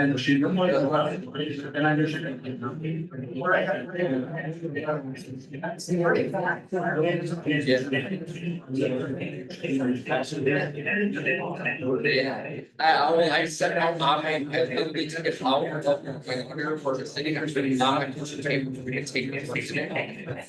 And she and I knew she I said out I literally took it out of my order for the city. I'm really not going to table to take it from today.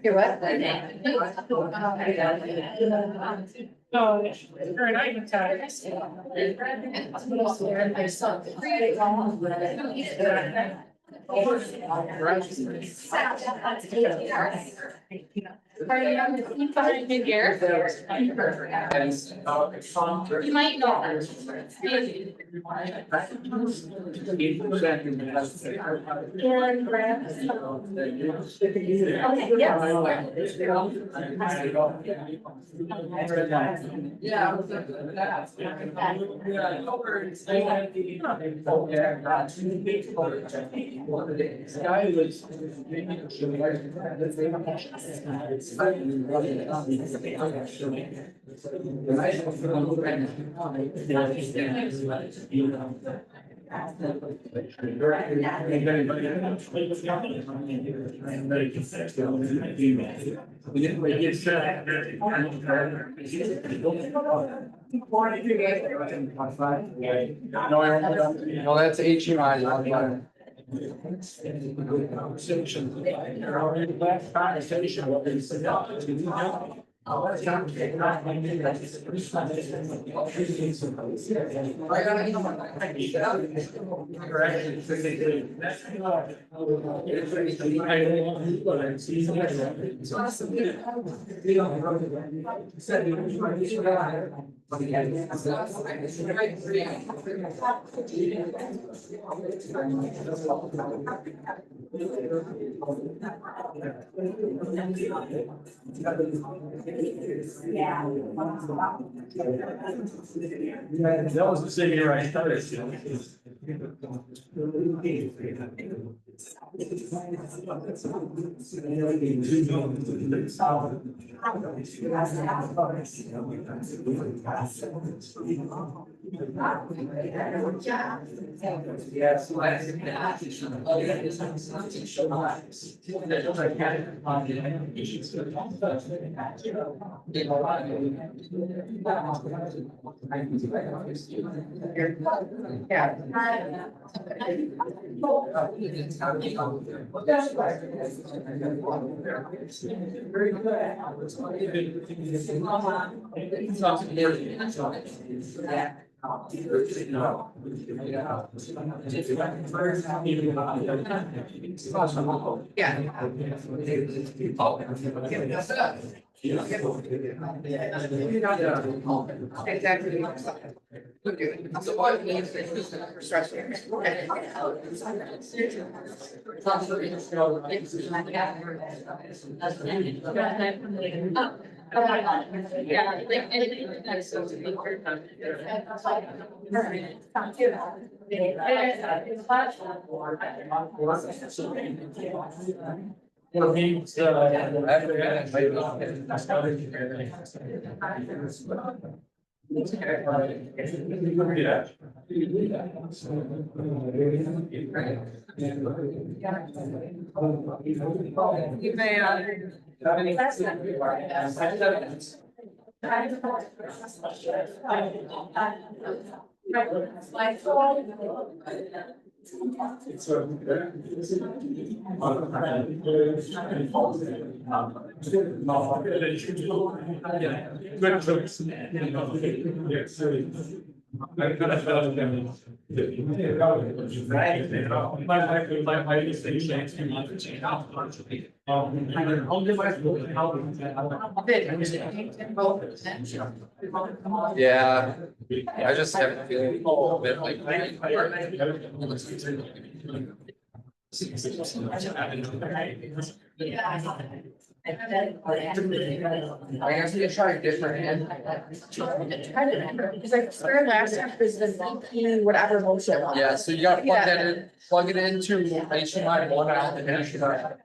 You're what? Are you behind me here? You might know. No, that's HMI. That was the city where I started. Exactly. So what it means is stress. Yeah, like anything that is so to be heard. Yeah, I just have a feeling a little bit like. I guess we try different. Because I swear last time was the VP, whatever motion. Yeah, so you gotta plug that in, plug it into HDMI one out and HDMI.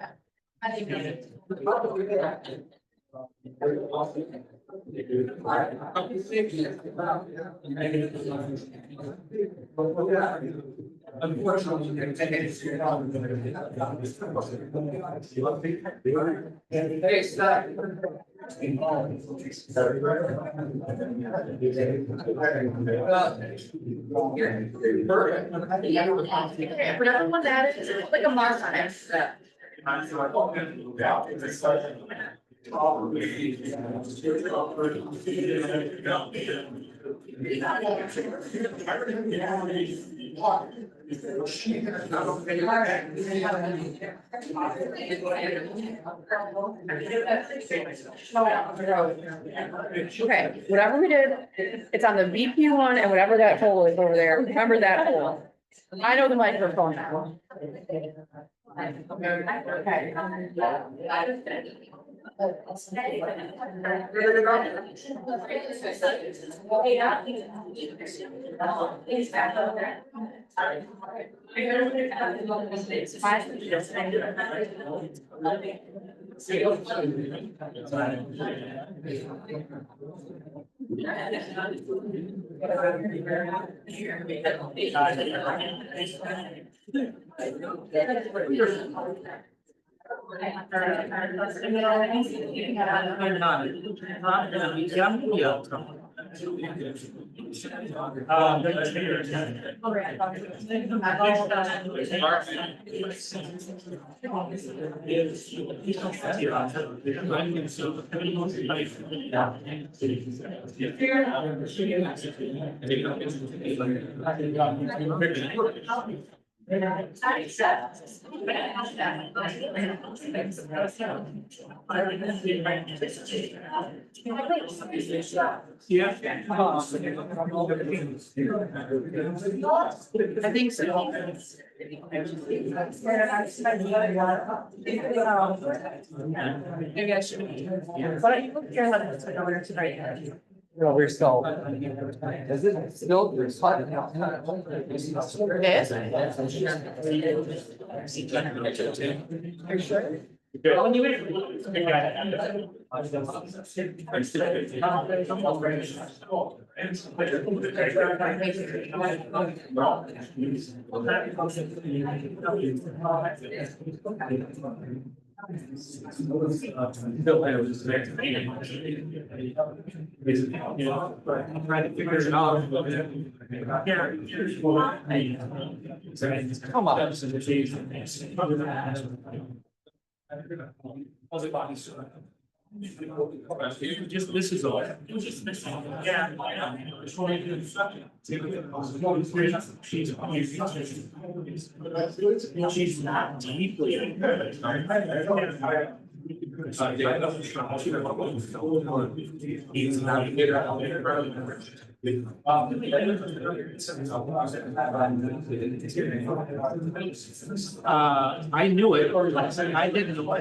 Hey, stop. Perfect. For everyone that is like a mark on it. Okay, whatever we did, it's on the VP one and whatever that hole is over there. Remember that hole. I know the microphone now. Okay. I think so. Maybe I should. But you look here and let us go over tonight. No, we're still. Is it still? This? Are you sure? Come on. Just, this is all. Yeah. She's not deeply. He's not. I knew it, I didn't know.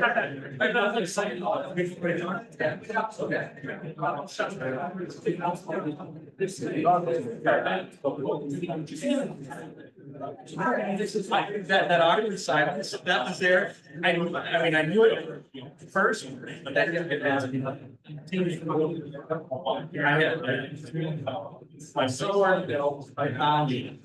That awkward silence, that was there, I mean, I knew it first, but that didn't get past me. I had my solar bill, my colleague.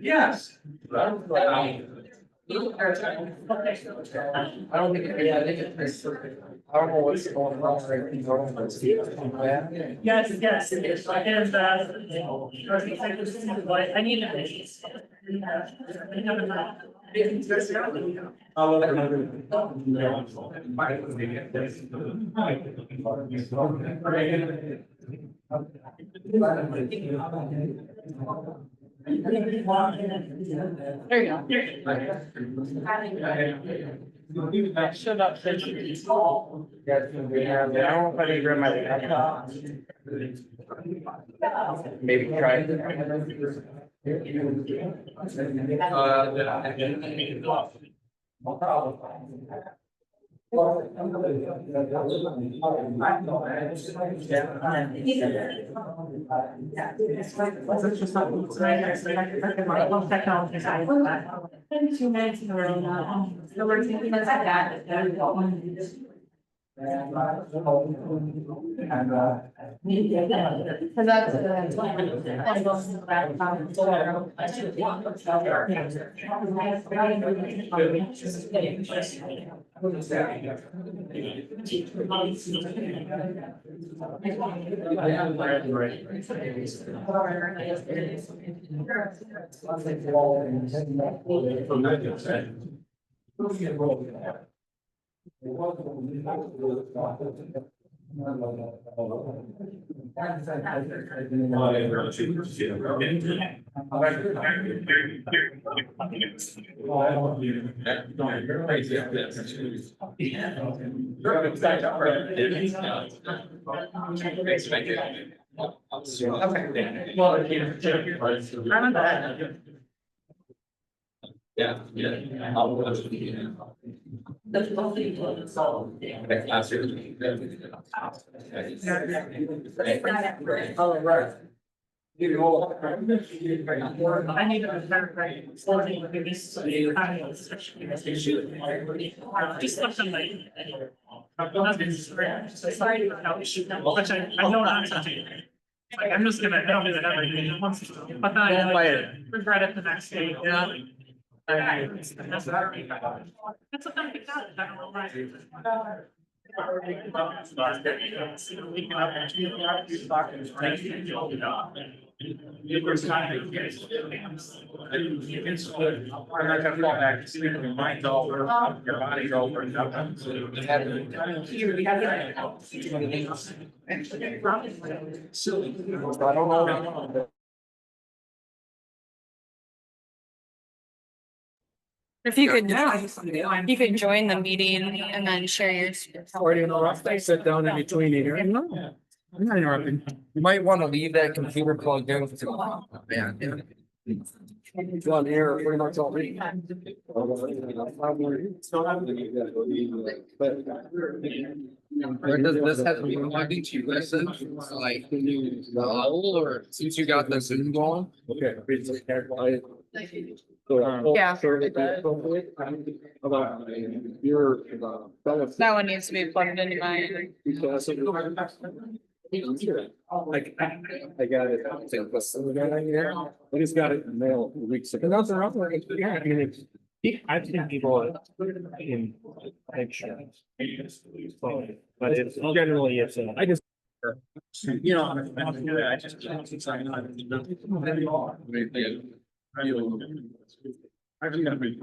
Yes. I don't think, yeah, I think it's, I don't know what's going on right now. Yes, yes, it is. And, I need a. There you go. Shut up. I don't know if I need to grab my laptop. Maybe try. No problem. Two minutes in a row now. So we're thinking about that. Cause that's. Yeah, yeah. That's lovely. All right. I need to start writing. Just look at my. Sorry about how we shoot them, which I know not to do. Like, I'm just gonna, I don't do that every day, but then I regret it the next day, yeah. That's what I'm thinking about. That's what I'm thinking about. I don't know why. I'm not gonna fall back to sleep, your mind's over, your body's over. Silly. I don't know. If you could, you could join the meeting and then share your. Or you know, I sit down in between here. No, I'm not interrupting. You might want to leave that computer plugged in. Man. It's on here, pretty much all me. Or does this have to be plugged into your lesson? Like, or since you got the Zoom going? Okay. Yeah. Your. That one needs to be plugged into mine. Like, I got it. I just got it in the mail weeks ago. Nothing wrong with it. Yeah, I mean, it's I've seen people in pictures. But it's generally, I just. You know, I just. I think that'd be.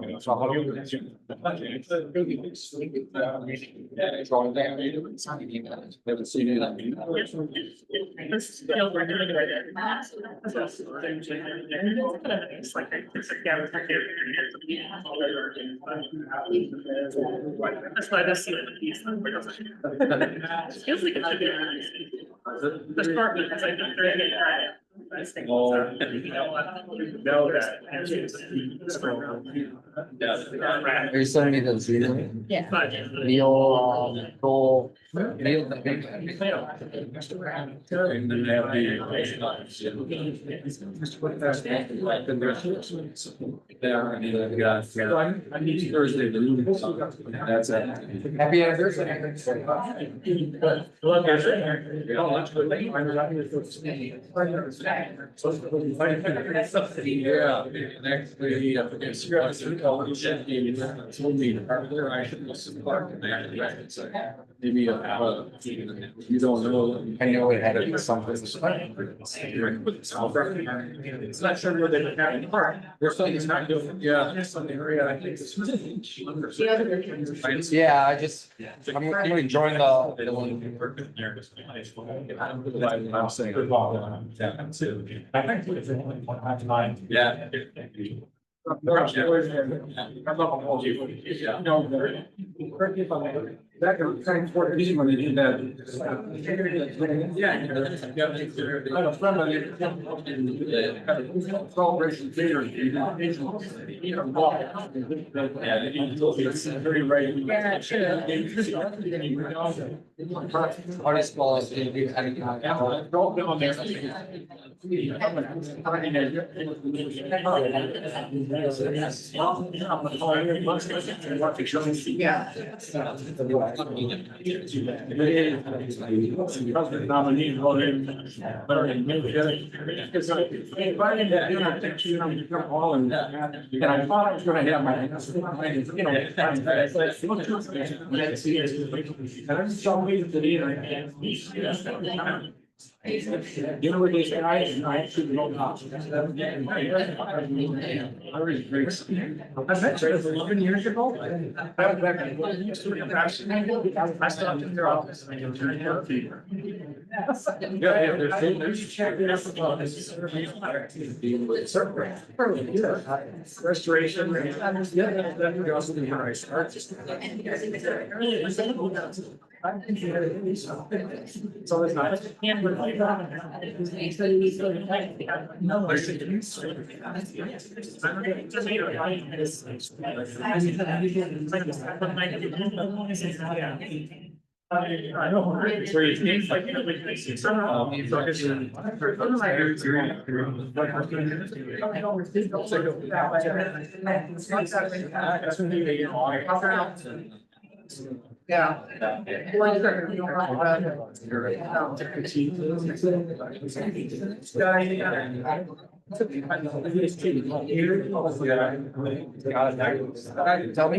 This is the we're doing it right there. That's also the thing. It's like, it's a gamma. That's why this is these. Feels like it should be. The short one, because I think they're in it. Know that. Are you sending me the Zoom? Yeah. Neil, Cole, Neil. And then they have I need Thursday. That's it. Happy anniversary. Yeah. Actually, I should support. Maybe you don't know. I know it had to be something. It's not sure where they have any part. We're saying it's not doing. Yeah. I think it's. Yeah, I'm gonna join the one. I'm saying. Yeah. Back in 2014 when they did that. I had a friend of the celebration theater. Very right. How do you spell it? Nominee voted. And I thought I was gonna have my. You know what they say, I should know now. I was great. I met you 11 years ago. I was back in. I stopped in their office. Yeah, there's check this about this. Restoration. So it's not. I know. Yeah. Tell me.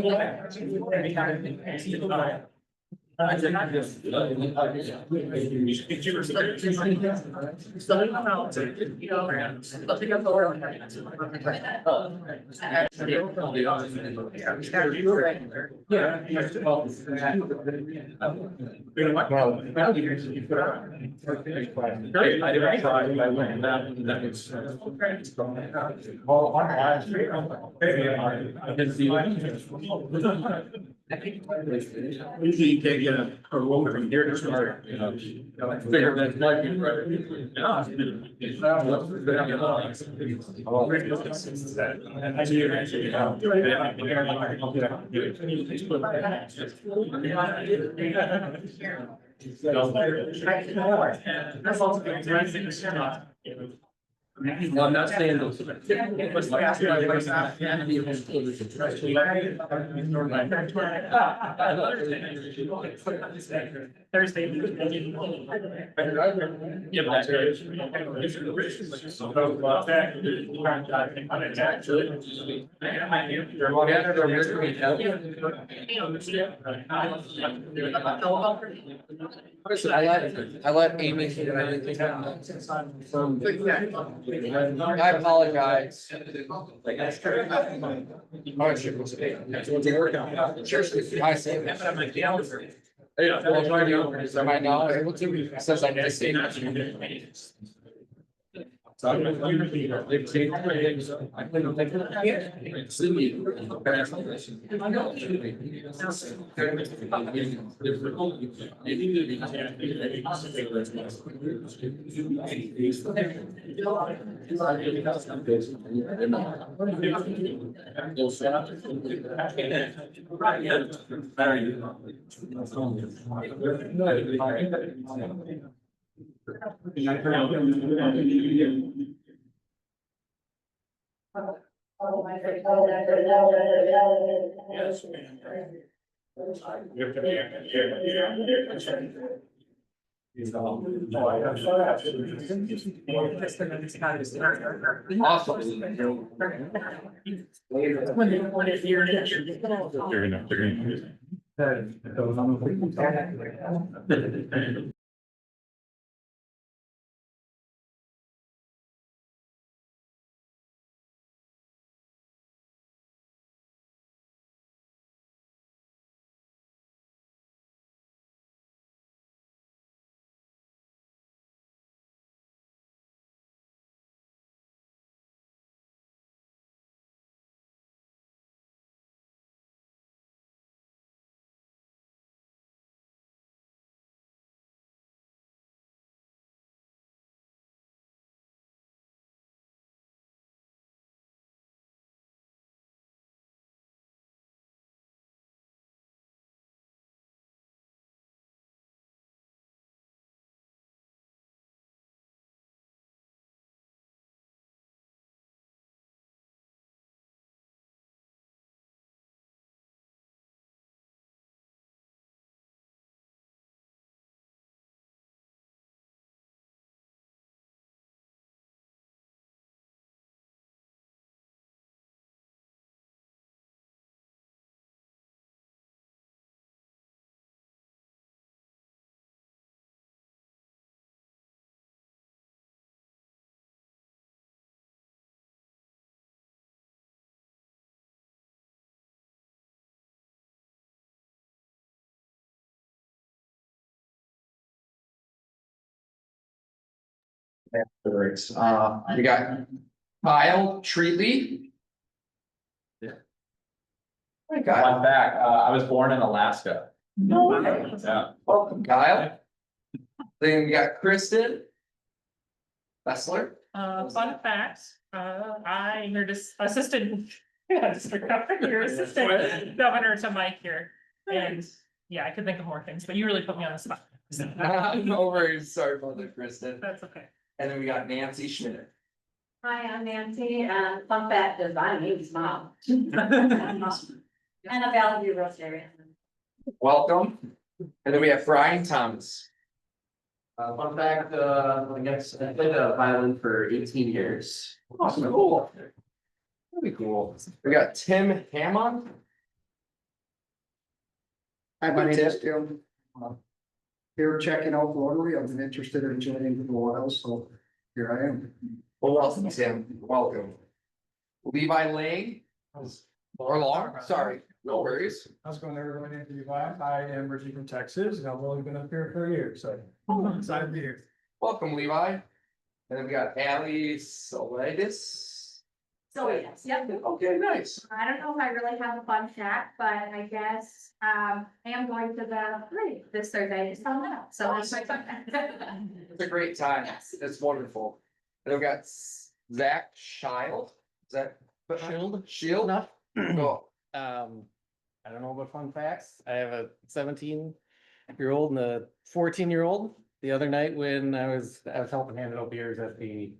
Usually you can't get a road from here to start, you know. Figure that might be right. No, I'm not saying those. Thursday. Yeah, but that's good. I let Amy. I apologize. Oh, shit, what's it? Seriously, I see it. Yeah, well, trying to, am I not able to? It says I missed it. We got Kyle Treatley. Hi, Kyle. Fun fact, I was born in Alaska. Yeah. Welcome, Kyle. Then we got Kristen Bessler. Fun fact, your assistant, yeah, district governor, your assistant governor to Mike here. And yeah, I could think of more things, but you really put me on the spot. No worries, sorry about that, Kristen. That's okay. And then we got Nancy Schmidt. Hi, I'm Nancy, and fun fact is I'm Amy's mom. And a Valley View Rosarian. Welcome. And then we have Brian Thomas. Fun fact, I guess I played violin for 18 years. Awesome, cool. Really cool. We got Tim Hammond. Hi, my name is Tim. Here checking out Rotary. I've been interested in joining for a while, so here I am. Well, welcome, Tim. Welcome. Levi Lang. Or Long, sorry, no worries. How's it going, everyone? Anthony Vine. I am originally from Texas and I've only been up here for a year, so I'm excited to be here. Welcome, Levi. And then we got Allie Solitis. So yes, yep. Okay, nice. I don't know if I really have a fun fact, but I guess I am going to the parade this Thursday, just found out, so that's my fun fact. It's a great time. Yes. It's wonderful. And then we got Zach Shield. Is that Shield? Go. I don't know about fun facts. I have a 17-year-old and a 14-year-old. The other night when I was helping hand out beers at the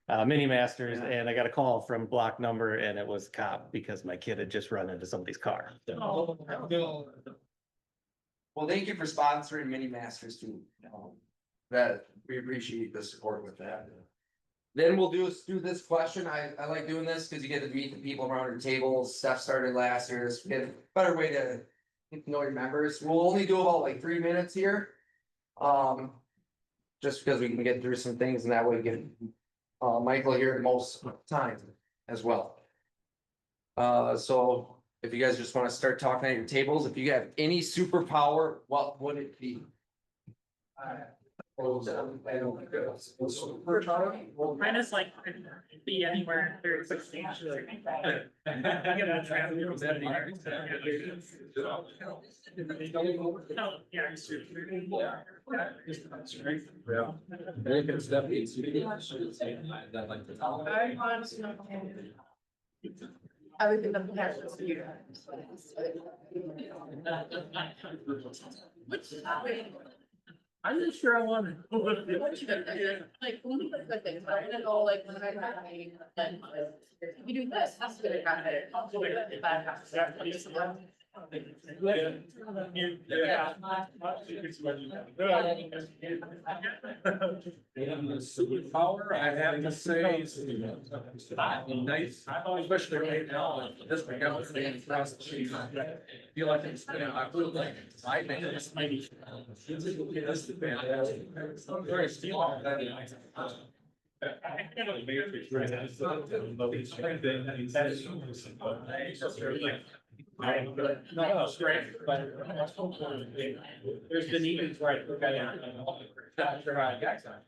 Mini Masters, and I got a call from block number and it was cop because my kid had just run into somebody's car. Oh. Well, thank you for sponsoring Mini Masters too. That, we appreciate the support with that. Then we'll do this question. I like doing this because you get to meet the people around your tables. Steph started last year. It's a better way to get to know your members. We'll only do about like 3 minutes here. Just because we can get through some things and that way get Michael here the most time as well. So if you guys just want to start talking at your tables, if you have any superpower, what would it be? Mine is like, be anywhere, there's like. No, yeah. I would think I'm passionate to you. I'm not sure I want it. Like, when we look at things, I wanna know, like, when I have a, then, if you do this, that's gonna happen. I'll do it, if that happens. Superpower, I have to say, is nice, especially right now, this becomes across the street. Feel like it's, I feel like I think this might be. This is fantastic. I'm very still. No, it's great, but there's the need, right? Not sure how I got that.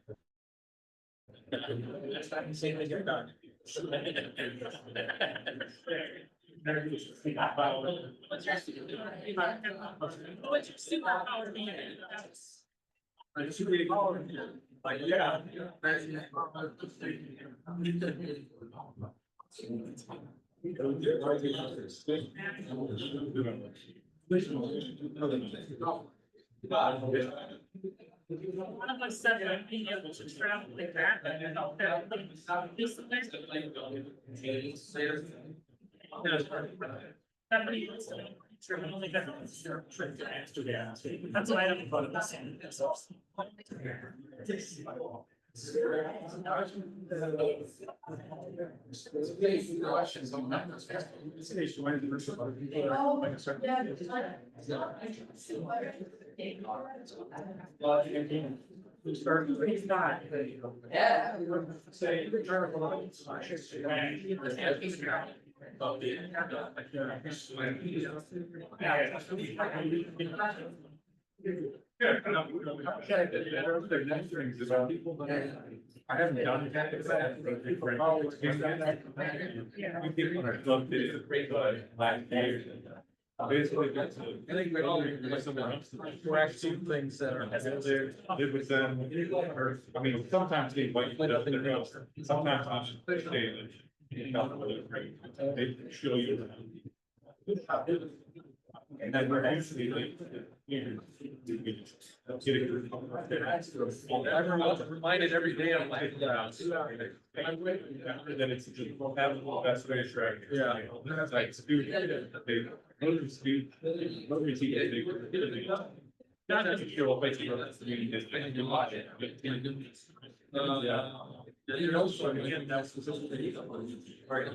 Next time you say that you're done. What's your superpower? Like, yeah. One of us said that being able to travel like that, and out there, this place. Somebody wants to know, sure, but only got a trip to Amsterdam. That's why I don't go to the same. He's not. Yeah. Say. I haven't done that. Basically, that's I think we're actually things that are live with them, or, I mean, sometimes they invite you to their house, sometimes they stay. They show you. And then we're actually like. I'm reminded every day, I'm like, then it's just having the best way to track. Yeah. It's like student, they, student. Not just show up, but you know, that's the meaning, just you watch it. You know, so again, that's specifically. Right.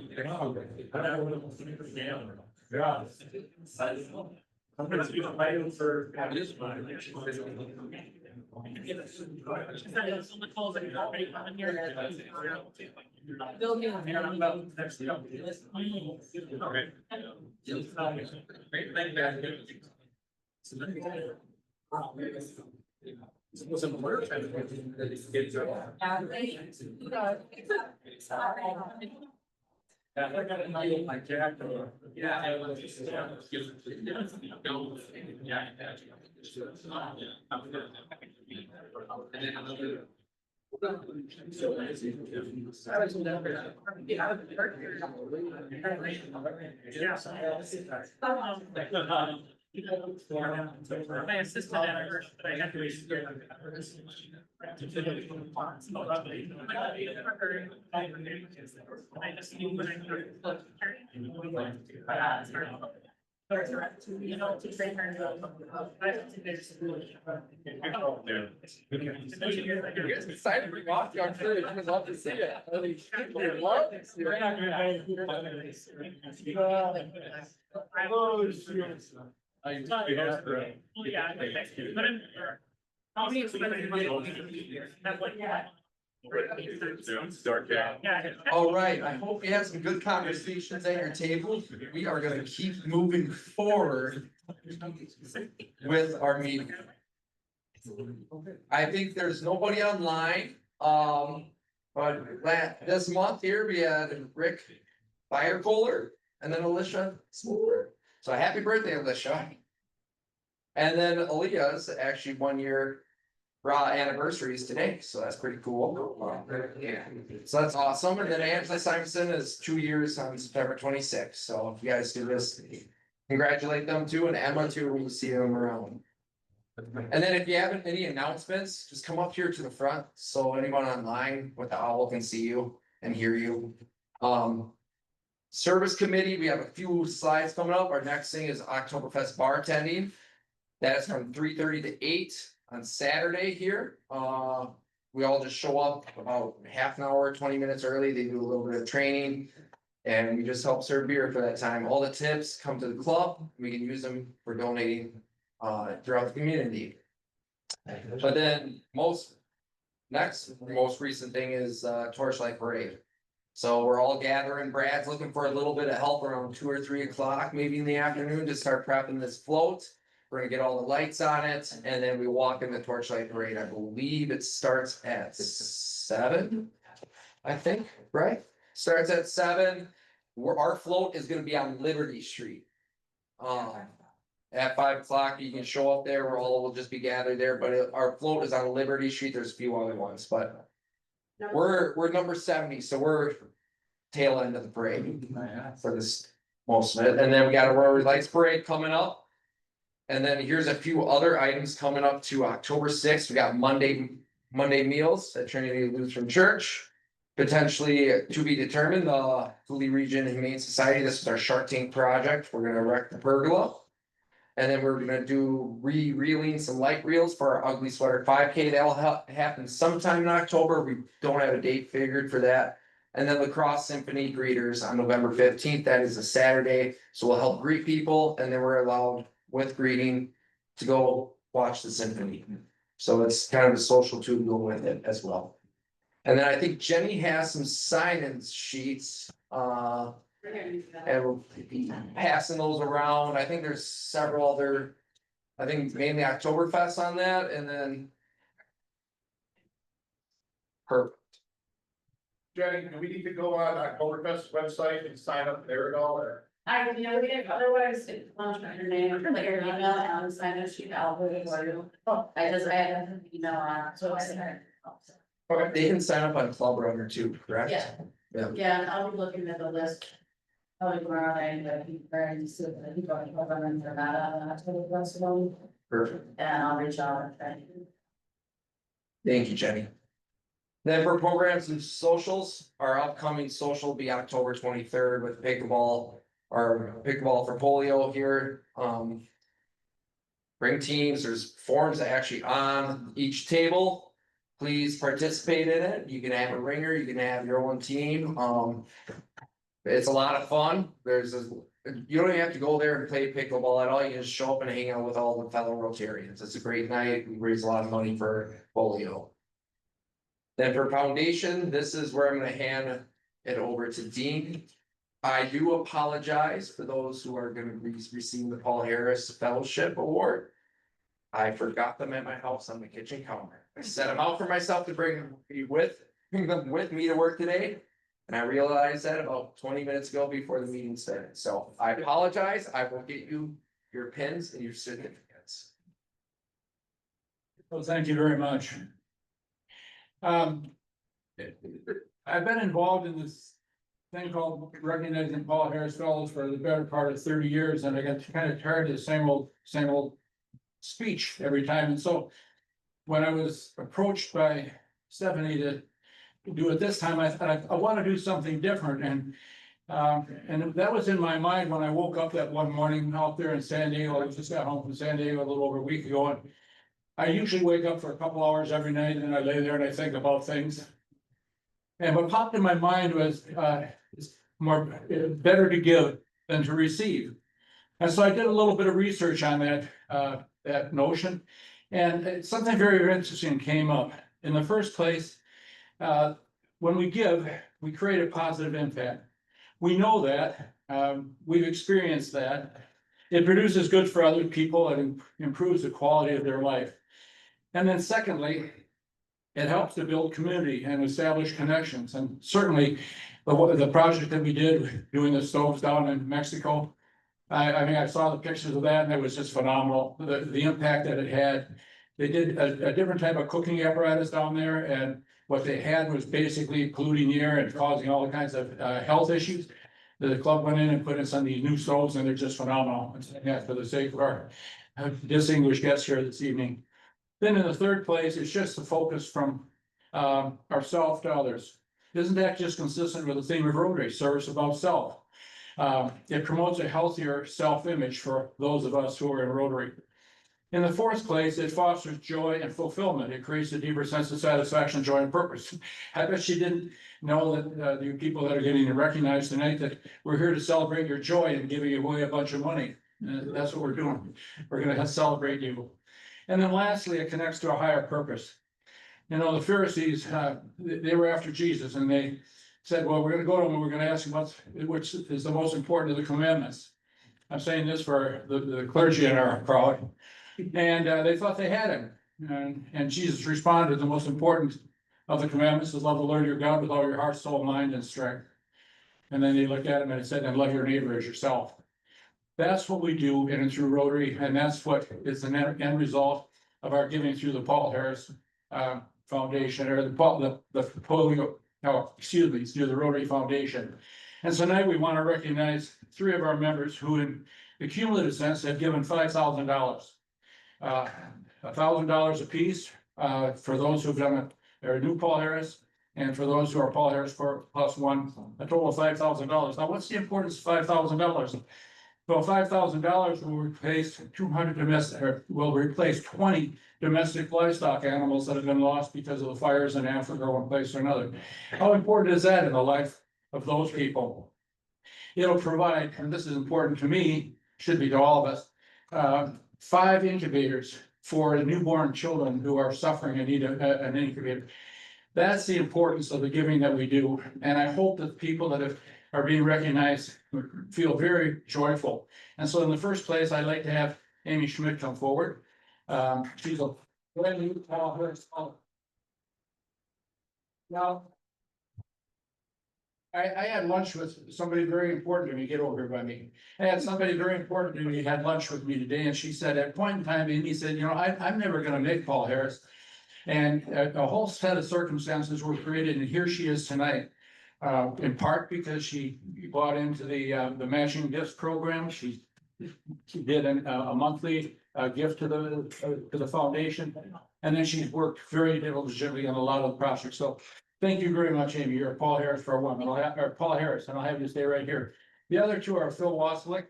Yeah. Sometimes you fight for. This one. Great, thank you. It wasn't work. I got a night like Jack. Yeah. My assistant at her, but I had to. I just knew what you know, to train her. I don't think there's. You guys decided to bring off, I'm sure you would love to see it. They love to see Yeah, but I'm. How many that's like, yeah. Yeah. All right, I hope you had some good conversations at your table. We are gonna keep moving forward with our meeting. I think there's nobody online, but this month here, we had Rick Firecoller and then Alicia Smoller. So happy birthday, Alicia. And then Aaliyah's actually 1 year RAH anniversary is today, so that's pretty cool. Yeah, so that's awesome. And then Angela Simonson is 2 years on September 26th. So if you guys do this, congratulate them too, and Emma too, when you see them around. And then if you have any announcements, just come up here to the front, so anyone online with the owl can see you and hear you. Service committee, we have a few slides coming up. Our next thing is Oktoberfest bartending. That is from 3:30 to 8 on Saturday here. We all just show up about half an hour, 20 minutes early. They do a little bit of training. And we just help serve beer for that time. All the tips come to the club. We can use them for donating throughout the community. But then most recent thing is Torchlight Parade. So we're all gathering. Brad's looking for a little bit of help around 2 or 3 o'clock, maybe in the afternoon, to start prepping this float. We're gonna get all the lights on it, and then we walk in the Torchlight Parade. I believe it starts at 7. I think, right? Starts at 7. Our float is gonna be on Liberty Street. At 5 o'clock, you can show up there, we'll just be gathered there, but our float is on Liberty Street. There's a few other ones, but. We're number 70, so we're tail end of the parade for this, most of it. And then we got a Rotary Lights Parade coming up. And then here's a few other items coming up to October 6th. We got Monday meals at Trinity Lutheran Church. Potentially to be determined, the Cooley Region Humane Society. This is our Shark Tank project. We're gonna erect the pergola. And then we're gonna do reeling some light reels for our Ugly Sweater 5K. That'll happen sometime in October. We don't have a date figured for that. And then Lacrosse Symphony greeters on November 15th. That is a Saturday. So we'll help greet people, and then we're allowed with greeting to go watch the symphony. So it's kind of a social tool to go with it as well. And then I think Jenny has some sign-in sheets, and we'll be passing those around. I think there's several other, I think mainly Oktoberfest on that, and then. Perfect. Jenny, do we need to go on Oktoberfest website and sign up there at all, or? We otherwise, your name, like your email, and sign a sheet, I'll put it for you. I had an email on, so I said. Okay, they can sign up on Club Runner too, correct? Yeah. Yeah, and I'll be looking at the list. Probably tomorrow night, but he's very soon, I think I'll be running for that, Oktoberfest one, Perfect. and I'll reach out and try. Thank you, Jenny. Then for programs and socials, our upcoming social will be October 23rd with pickleball, or pickleball for polio here. Bring teams, there's forms actually on each table. Please participate in it. You can have a ringer, you can have your own team. It's a lot of fun. You don't even have to go there and play pickleball at all. You just show up and hang out with all the fellow Rotarians. It's a great night. We raise a lot of money for polio. Then for foundation, this is where I'm gonna hand it over to Dean. I do apologize for those who are gonna be receiving the Paul Harris Fellowship Award. I forgot them at my house on the kitchen counter. I set them out for myself to bring them with me to work today. And I realized that about 20 minutes ago before the meeting started. So I apologize. I will get you your pins and your certificates. Well, thank you very much. I've been involved in this thing called recognizing Paul Harris Fellows for the better part of 30 years, and I got kind of tired of the same old speech every time, and so when I was approached by Stephanie to do it this time, I thought I want to do something different, and that was in my mind when I woke up that one morning out there in San Diego. I just got home from San Diego a little over a week ago, and I usually wake up for a couple hours every night, and then I lay there and I think about things. And what popped in my mind was, it's better to give than to receive. And so I did a little bit of research on that notion, and something very, very interesting came up. In the first place, when we give, we create a positive impact. We know that, we've experienced that. It produces good for other people and improves the quality of their life. And then secondly, it helps to build community and establish connections. And certainly, the project that we did doing the stoves down in Mexico, I mean, I saw the pictures of that and it was just phenomenal, the impact that it had. They did a different type of cooking apparatus down there, and what they had was basically polluting the air and causing all kinds of health issues. The club went in and put in some of these new stoves, and they're just phenomenal. I'm saying that for the sake of our distinguished guests here this evening. Then in the third place, it's just the focus from ourselves to others. Isn't that just consistent with the theme of Rotary, service above self? It promotes a healthier self-image for those of us who are in Rotary. In the fourth place, it fosters joy and fulfillment. It creates a deeper sense of satisfaction, joy, and purpose. I bet you didn't know that the people that are getting recognized tonight, that we're here to celebrate your joy and giving away a bunch of money. That's what we're doing. We're going to celebrate you. And then lastly, it connects to a higher purpose. You know, the Pharisees, they were after Jesus, and they said, well, we're going to go to him and we're going to ask him which is the most important of the commandments. I'm saying this for the clergy in our crowd. And they thought they had him. And Jesus responded, the most important of the commandments is love the Lord your God with all your heart, soul, mind, and strength. And then they looked at him and said, and love your neighbor as yourself. That's what we do in and through Rotary, and that's what is the end result of our giving through the Paul Harris Foundation, or through the Rotary Foundation. And tonight we want to recognize 3 of our members who, in the cumulative sense, have given $5,000. $1,000 apiece for those who've done a new Paul Harris, and for those who are Paul Harris plus one, a total of $5,000. Now, what's the importance of $5,000? Well, $5,000 will replace 200 domestic, or will replace 20 domestic livestock animals that have been lost because of the fires in Africa, one place or another. How important is that in the life of those people? It'll provide, and this is important to me, should be to all of us, 5 incubators for newborn children who are suffering and need an incubator. That's the importance of the giving that we do, and I hope that people that are being recognized feel very joyful. And so in the first place, I'd like to have Amy Schmidt come forward. She's a brand new Paul Harris Fellow. Now, I had lunch with somebody very important to me. Get over here by me. I had somebody very important to me had lunch with me today, and she said at a point in time, Amy said, you know, I'm never going to make Paul Harris. And a whole set of circumstances were created, and here she is tonight. In part because she bought into the matching gifts program. She did a monthly gift to the foundation, and then she's worked very diligently on a lot of the projects. So thank you very much, Amy. You're Paul Harris for one, or Paul Harris, and I'll have you stay right here. The other 2 are Phil Waslick,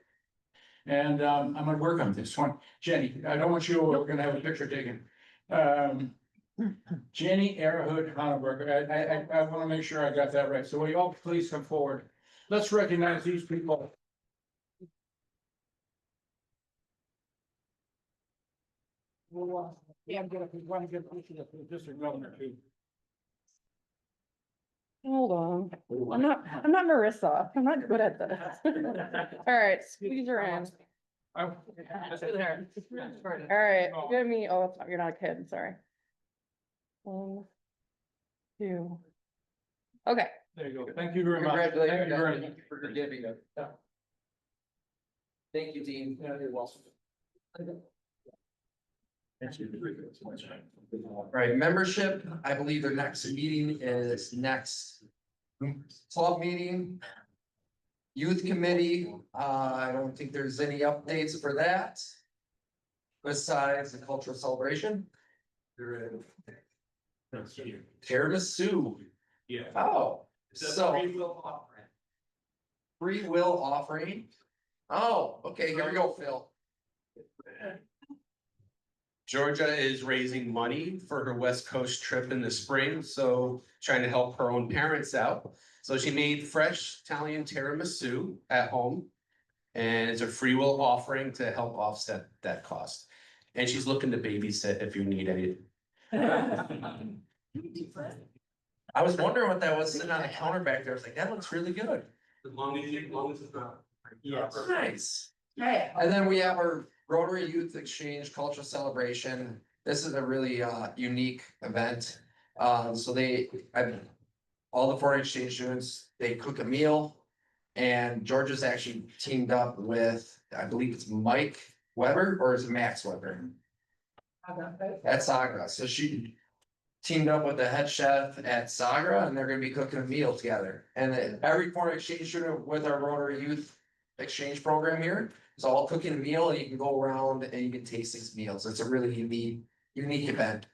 and I'm going to work on this one. Jenny, I don't want you. We're going to have a picture taken. Jenny Arrowhood Hannenberger. I want to make sure I got that right. So will you all please come forward? Let's recognize these people. Yeah, I'm gonna want to get the district governor too. Hold on. I'm not Marissa. I'm not good at this. All right, squeeze her in. All right, give me, oh, you're not a kid, sorry. 1, 2. Okay. There you go. Thank you very much. Congratulations. Thank you very Thank much. you for giving it. Thank you, team. Yeah, you're welcome. Right, membership, I believe their next meeting is next Club meeting. Youth committee, I don't think there's any updates for that. Besides the cultural celebration. Tiramisu. Yeah. Oh, so free will offering. Oh, okay, here we go, Phil. Georgia is raising money for her West Coast trip in the spring, so trying to help her own parents out. So she made fresh Italian tiramisu at home. And it's a free will offering to help offset that cost. And she's looking to babysit if you need any. I was wondering what that was sitting on the counter back there. I was like, that looks really good. As long as it's not. Yes. Nice. Right. And then we have our Rotary Youth Exchange Cultural Celebration. This is a really unique event. So all the foreign exchange students, they cook a meal. And Georgia's actually teamed up with, I believe it's Mike Weber or is it Max Weber? At Sagra. So she teamed up with the head chef at Sagra and they're gonna be cooking a meal together. And then every foreign exchange student with our Rotary Youth Exchange program here is all cooking a meal and you can go around and you can taste these meals. It's a really unique event.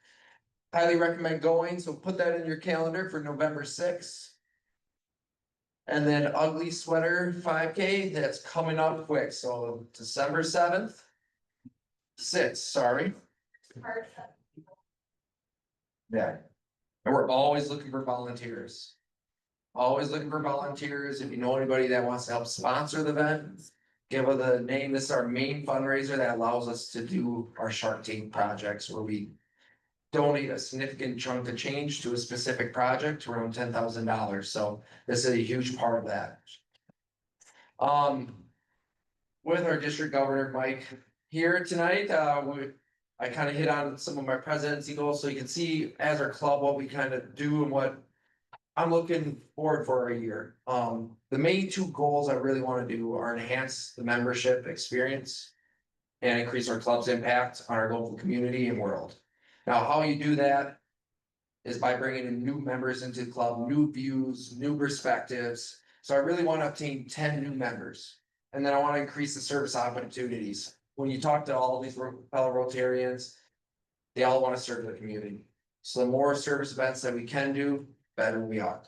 Highly recommend going, so put that in your calendar for November 6th. And then Ugly Sweater 5K, that's coming up quick, so December 7th. 6th, sorry. Yeah. And we're always looking for volunteers. Always looking for volunteers. If you know anybody that wants to help sponsor the event, give us the name. This is our main fundraiser that allows us to do our Shark Tank projects where we donate a significant chunk of change to a specific project, around $10,000. So this is a huge part of that. With our district governor, Mike, here tonight, I kind of hit on some of my presidency goals, so you can see as our club, what we kind of do and what I'm looking forward for a year. The main two goals I really want to do are enhance the membership experience and increase our club's impact on our local community and world. Now, how you do that is by bringing in new members into the club, new views, new perspectives. So I really want to obtain 10 new members. And then I want to increase the service opportunities. When you talk to all these fellow Rotarians, they all want to serve the community. So the more service events that we can do, better we are.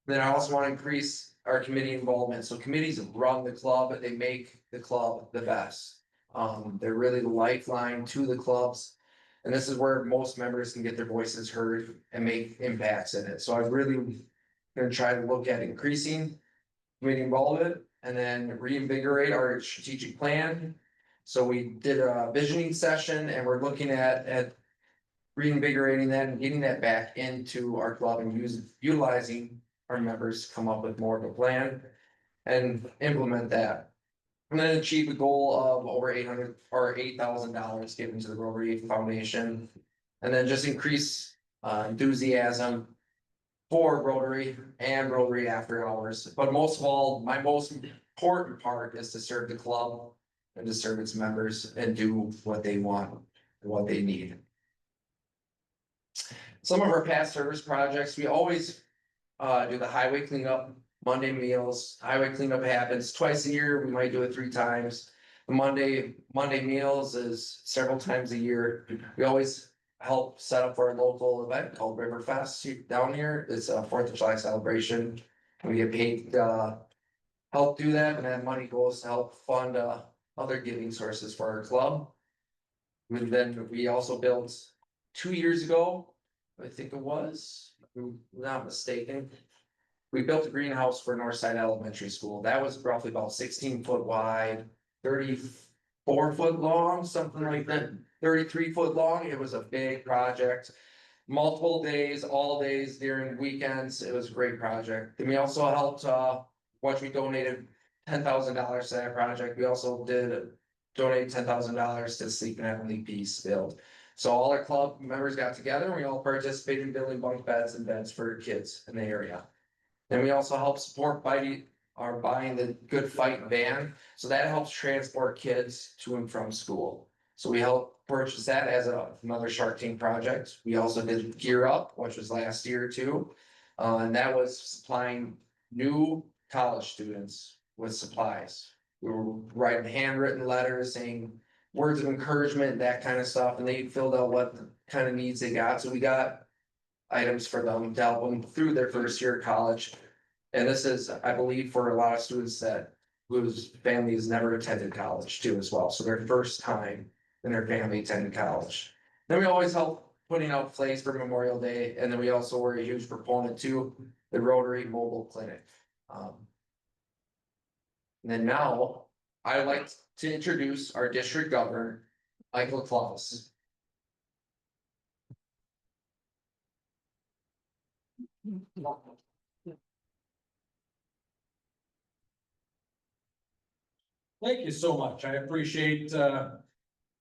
Then I also want to increase our committee involvement. So committees run the club, but they make the club the best. They're really the lifeline to the clubs. And this is where most members can get their voices heard and make impacts in it. So I really gonna try to look at increasing committee involvement and then reinvigorate our strategic plan. So we did a visioning session and we're looking at reinvigorating that and getting that back into our club and utilizing our members to come up with more of a plan and implement that. And then achieve a goal of over $8,000 given to the Rotary Foundation. And then just increase enthusiasm for Rotary and Rotary after hours. But most of all, my most important part is to serve the club and to serve its members and do what they want and what they need. Some of our past service projects, we always do the highway cleanup, Monday meals. Highway cleanup happens twice a year. We might do it 3 times. The Monday meals is several times a year. We always help set up for a local event called River Fest down here. It's a 4th of July celebration. We get paid to help do that, and that money goes to help fund other giving sources for our club. And then we also built 2 years ago, I think it was, if I'm not mistaken. We built a greenhouse for Northside Elementary School. That was roughly about 16-foot wide, 34-foot long, something like that, 33-foot long. It was a big project. Multiple days, all days during weekends. It was a great project. Then we also helped, once we donated $10,000 to that project, we also did donate $10,000 to Sleep in Heavenly Peace build. So all our club members got together and we all participated in building bunk beds and beds for kids in the area. Then we also help support buying the Good Fight van. So that helps transport kids to and from school. So we helped purchase that as another Shark Tank project. We also did Gear Up, which was last year too. And that was supplying new college students with supplies. We were writing handwritten letters saying words of encouragement, that kind of stuff, and they filled out what kind of needs they got, so we got items for them to help them through their first year of college. And this is, I believe, for a lot of students that whose families never attended college too as well, so their first time in their family attended college. Then we always help putting out flags for Memorial Day, and then we also were a huge proponent to the Rotary Mobile Clinic. And then now, I'd like to introduce our district governor, Michael Kloss. Thank you so much. I appreciate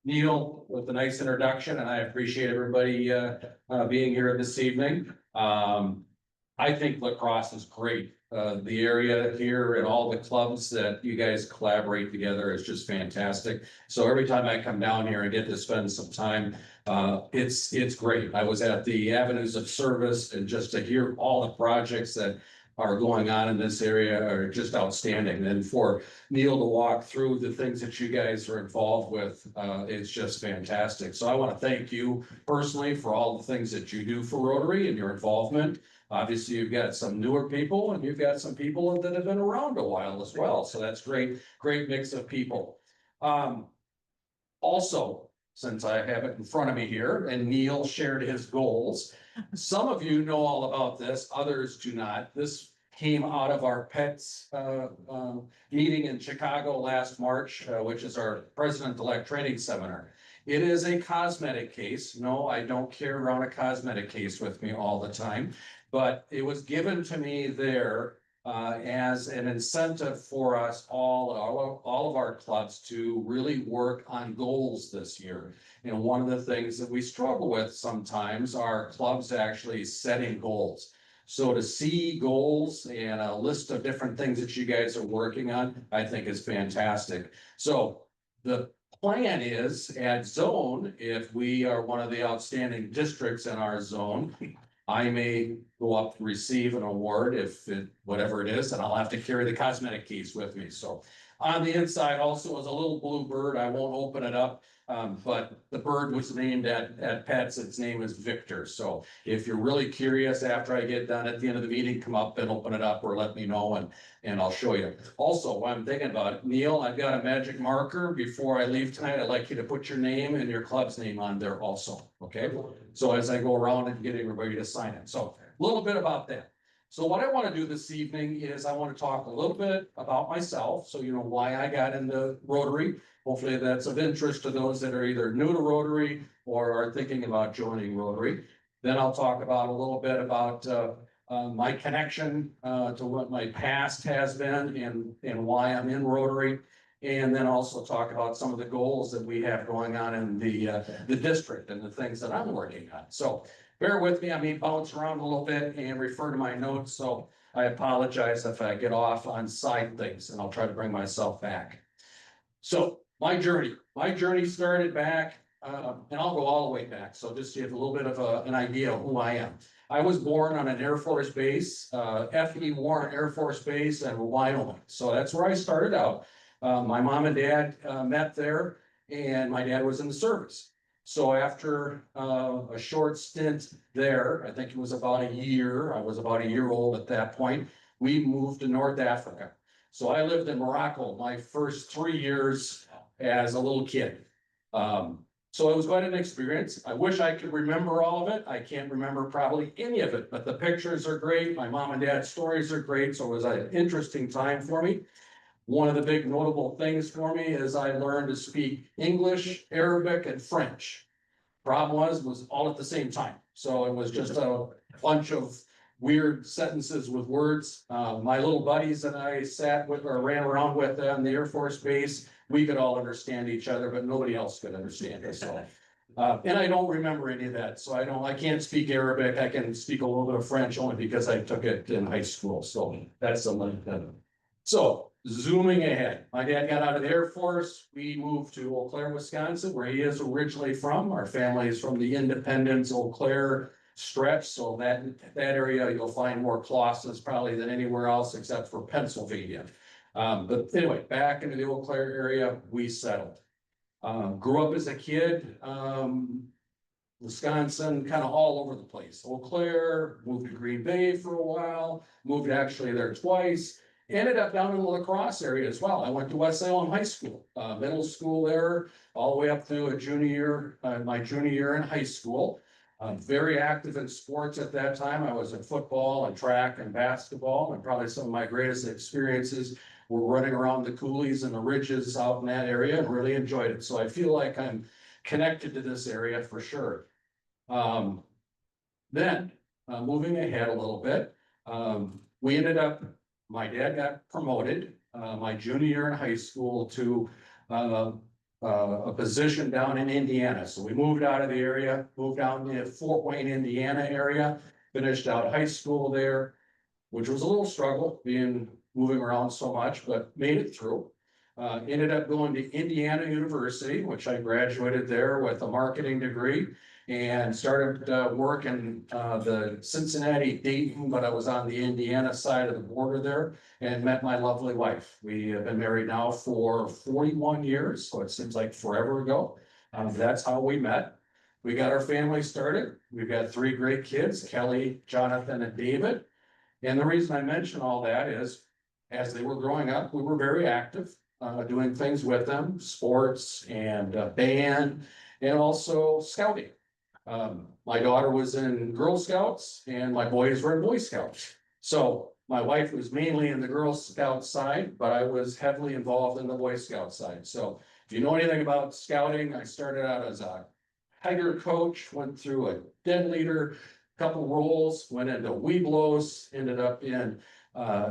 Neil with the nice introduction, and I appreciate everybody being here this evening. I think lacrosse is great. The area here and all the clubs that you guys collaborate together is just fantastic. So every time I come down here and get to spend some time, it's great. I was at the Avenues of Service, and just to hear all the projects that are going on in this area are just outstanding. And for Neil to walk through the things that you guys are involved with, it's just fantastic. So I want to thank you personally for all the things that you do for Rotary and your involvement. Obviously, you've got some newer people and you've got some people that have been around a while as well. So that's great, great mix of people. Also, since I have it in front of me here and Neil shared his goals, some of you know all about this, others do not. This came out of our PETS meeting in Chicago last March, which is our President-elect Training Seminar. It is a cosmetic case. No, I don't carry around a cosmetic case with me all the time, but it was given to me there as an incentive for us all of our clubs to really work on goals this year. And one of the things that we struggle with sometimes are clubs actually setting goals. So to see goals and a list of different things that you guys are working on, I think is fantastic. So the plan is at zone, if we are one of the outstanding districts in our zone, I may go up to receive an award whatever it is, and I'll have to carry the cosmetic keys with me. So on the inside also is a little blue bird. I won't open it up. But the bird was named at Pets. Its name is Victor. So if you're really curious after I get done at the end of the meeting, come up and open it up or let me know and I'll show you. Also, while I'm thinking about it, Neil, I've got a magic marker. Before I leave tonight, I'd like you to put your name and your club's name on there also. Okay. So as I go around and get everybody to sign it. So a little bit about that. So what I want to do this evening is I want to talk a little bit about myself. So you know why I got into Rotary. Hopefully that's of interest to those that are either new to Rotary or are thinking about joining Rotary. Then I'll talk about a little bit about my connection to what my past has been and why I'm in Rotary. And then also talk about some of the goals that we have going on in the district and the things that I'm working on. So bear with me, I may bounce around a little bit and refer to my notes. So I apologize if I get off on side things, and I'll try to bring myself back. So my journey started back, and I'll go all the way back. So just to give a little bit of an idea of who I am. I was born on an Air Force base, F.E. Warren Air Force Base in Wyoming. So that's where I started out. My mom and dad met there, and my dad was in the service. So after a short stint there, I think it was about a year, I was about a year old at that point, we moved to North Africa. So I lived in Morocco my first 3 years as a little kid. So it was quite an experience. I wish I could remember all of it. I can't remember probably any of it, but the pictures are great. My mom and dad's stories are great. So it was an interesting time for me. One of the big notable things for me is I learned to speak English, Arabic, and French. Problem was all at the same time. So it was just a bunch of weird sentences with words. My little buddies that I sat with or ran around with on the Air Force Base, we could all understand each other, but nobody else could understand us. So, and I don't remember any of that. So I can't speak Arabic. I can speak a little bit of French only because I took it in high school. So that's the limit. So zooming ahead, my dad got out of the Air Force. We moved to Eau Claire, Wisconsin, where he is originally from. Our family is from the Independence, Eau Claire stretch, so that area you'll find more Klosses probably than anywhere else except for Pennsylvania. But anyway, back into the Eau Claire area, we settled. Grew up as a kid, Wisconsin, kind of all over the place. Eau Claire, moved to Green Bay for a while, moved actually there twice. Ended up down in the La Crosse area as well. I went to West Salem High School, middle school there, all the way up to a junior year, my junior year in high school. Very active in sports at that time. I was in football and track and basketball, and probably some of my greatest experiences were running around the coulees and the ridges out in that area, and really enjoyed it. So I feel like I'm connected to this area for sure. Then, moving ahead a little bit, we ended up, my dad got promoted, my junior year in high school to, a position down in Indiana. So we moved out of the area, moved down to Fort Wayne, Indiana area, finished out high school there, which was a little struggle moving around so much, but made it through. Ended up going to Indiana University, which I graduated there with a marketing degree, and started working the Cincinnati, Dayton, but I was on the Indiana side of the border there, and met my lovely wife. We have been married now for 41 years, so it seems like forever ago. That's how we met. We got our family started. We've got 3 great kids, Kelly, Jonathan, and David. And the reason I mention all that is, as they were growing up, we were very active, doing things with them, sports and band, and also scouting. My daughter was in Girl Scouts and my boys were in Boy Scouts. So my wife was mainly in the Girl Scout side, but I was heavily involved in the Boy Scout side. So if you know anything about scouting, I started out as a Tiger coach, went through a den leader, couple roles, went into Webelos, ended up in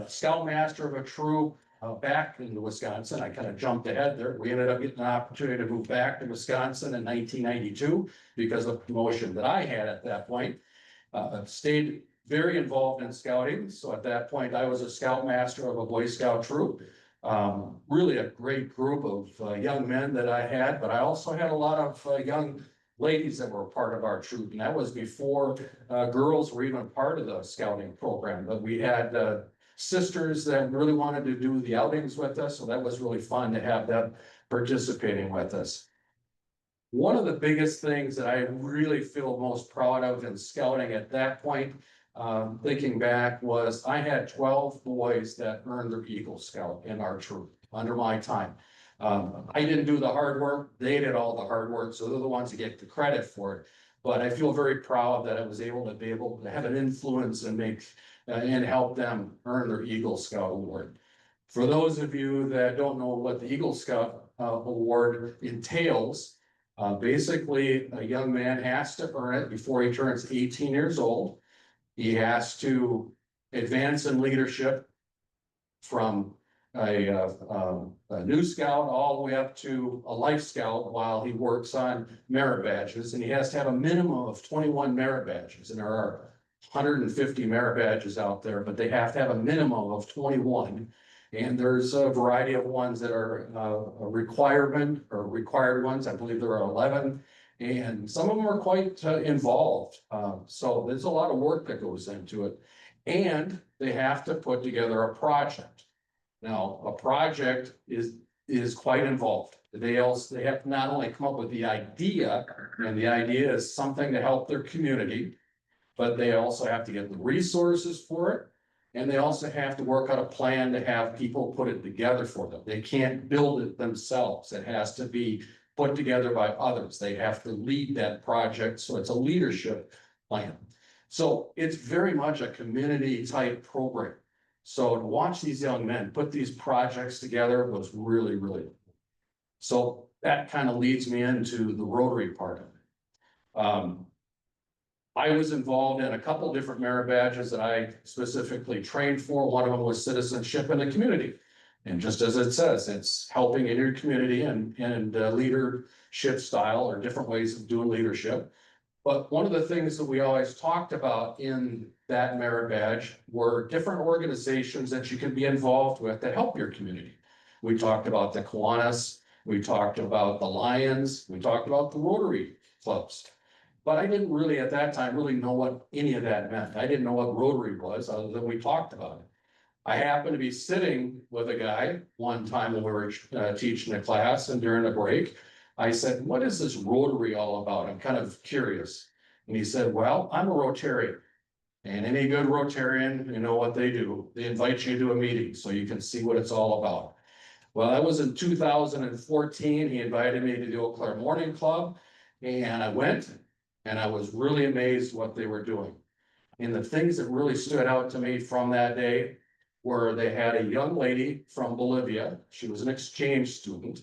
Scoutmaster of a troop. Back in Wisconsin, I kind of jumped ahead there. We ended up getting an opportunity to move back to Wisconsin in 1992 because of the promotion that I had at that point. Stayed very involved in scouting. So at that point, I was a Scoutmaster of a Boy Scout troop. Really a great group of young men that I had, but I also had a lot of young ladies that were part of our troop. And that was before girls were even part of the scouting program, but we had sisters that really wanted to do the outings with us. So that was really fun to have them participating with us. One of the biggest things that I really feel most proud of in scouting at that point, thinking back, was I had 12 boys that earned their Eagle Scout in our troop under my time. I didn't do the hard work, they did all the hard work, so they're the ones that get the credit for it. But I feel very proud that I was able to have an influence and make and help them earn their Eagle Scout Award. For those of you that don't know what the Eagle Scout Award entails, basically a young man has to earn it before he turns 18 years old. He has to advance in leadership from a new scout all the way up to a life scout while he works on merit badges, and he has to have a minimum of 21 merit badges, and there are 150 merit badges out there, but they have to have a minimum of 21. And there's a variety of ones that are a requirement or required ones. I believe there are 11, and some of them are quite involved. So there's a lot of work that goes into it, and they have to put together a project. Now, a project is quite involved. They have to not only come up with the idea, and the idea is something to help their community, but they also have to get the resources for it. And they also have to work out a plan to have people put it together for them. They can't build it themselves. It has to be put together by others. They have to lead that project. So it's a leadership plan. So it's very much a community type program. So to watch these young men put these projects together was really, really cool. So that kind of leads me into the Rotary part of it. I was involved in a couple different merit badges that I specifically trained for. One of them was citizenship in the community. And just as it says, it's helping in your community and leadership style or different ways of doing leadership. But one of the things that we always talked about in that merit badge were different organizations that you can be involved with that help your community. We talked about the Kiwanis, we talked about the Lions, we talked about the Rotary clubs. But I didn't really at that time really know what any of that meant. I didn't know what Rotary was, other than we talked about it. I happened to be sitting with a guy one time when we were teaching a class, and during a break, I said, "What is this Rotary all about? I'm kind of curious." And he said, "Well, I'm a Rotarian. And any good Rotarian, you know what they do. They invite you to a meeting so you can see what it's all about." Well, that was in 2014. He invited me to the Eau Claire Morning Club, and I went, and I was really amazed what they were doing. And the things that really stood out to me from that day were they had a young lady from Bolivia. She was an exchange student,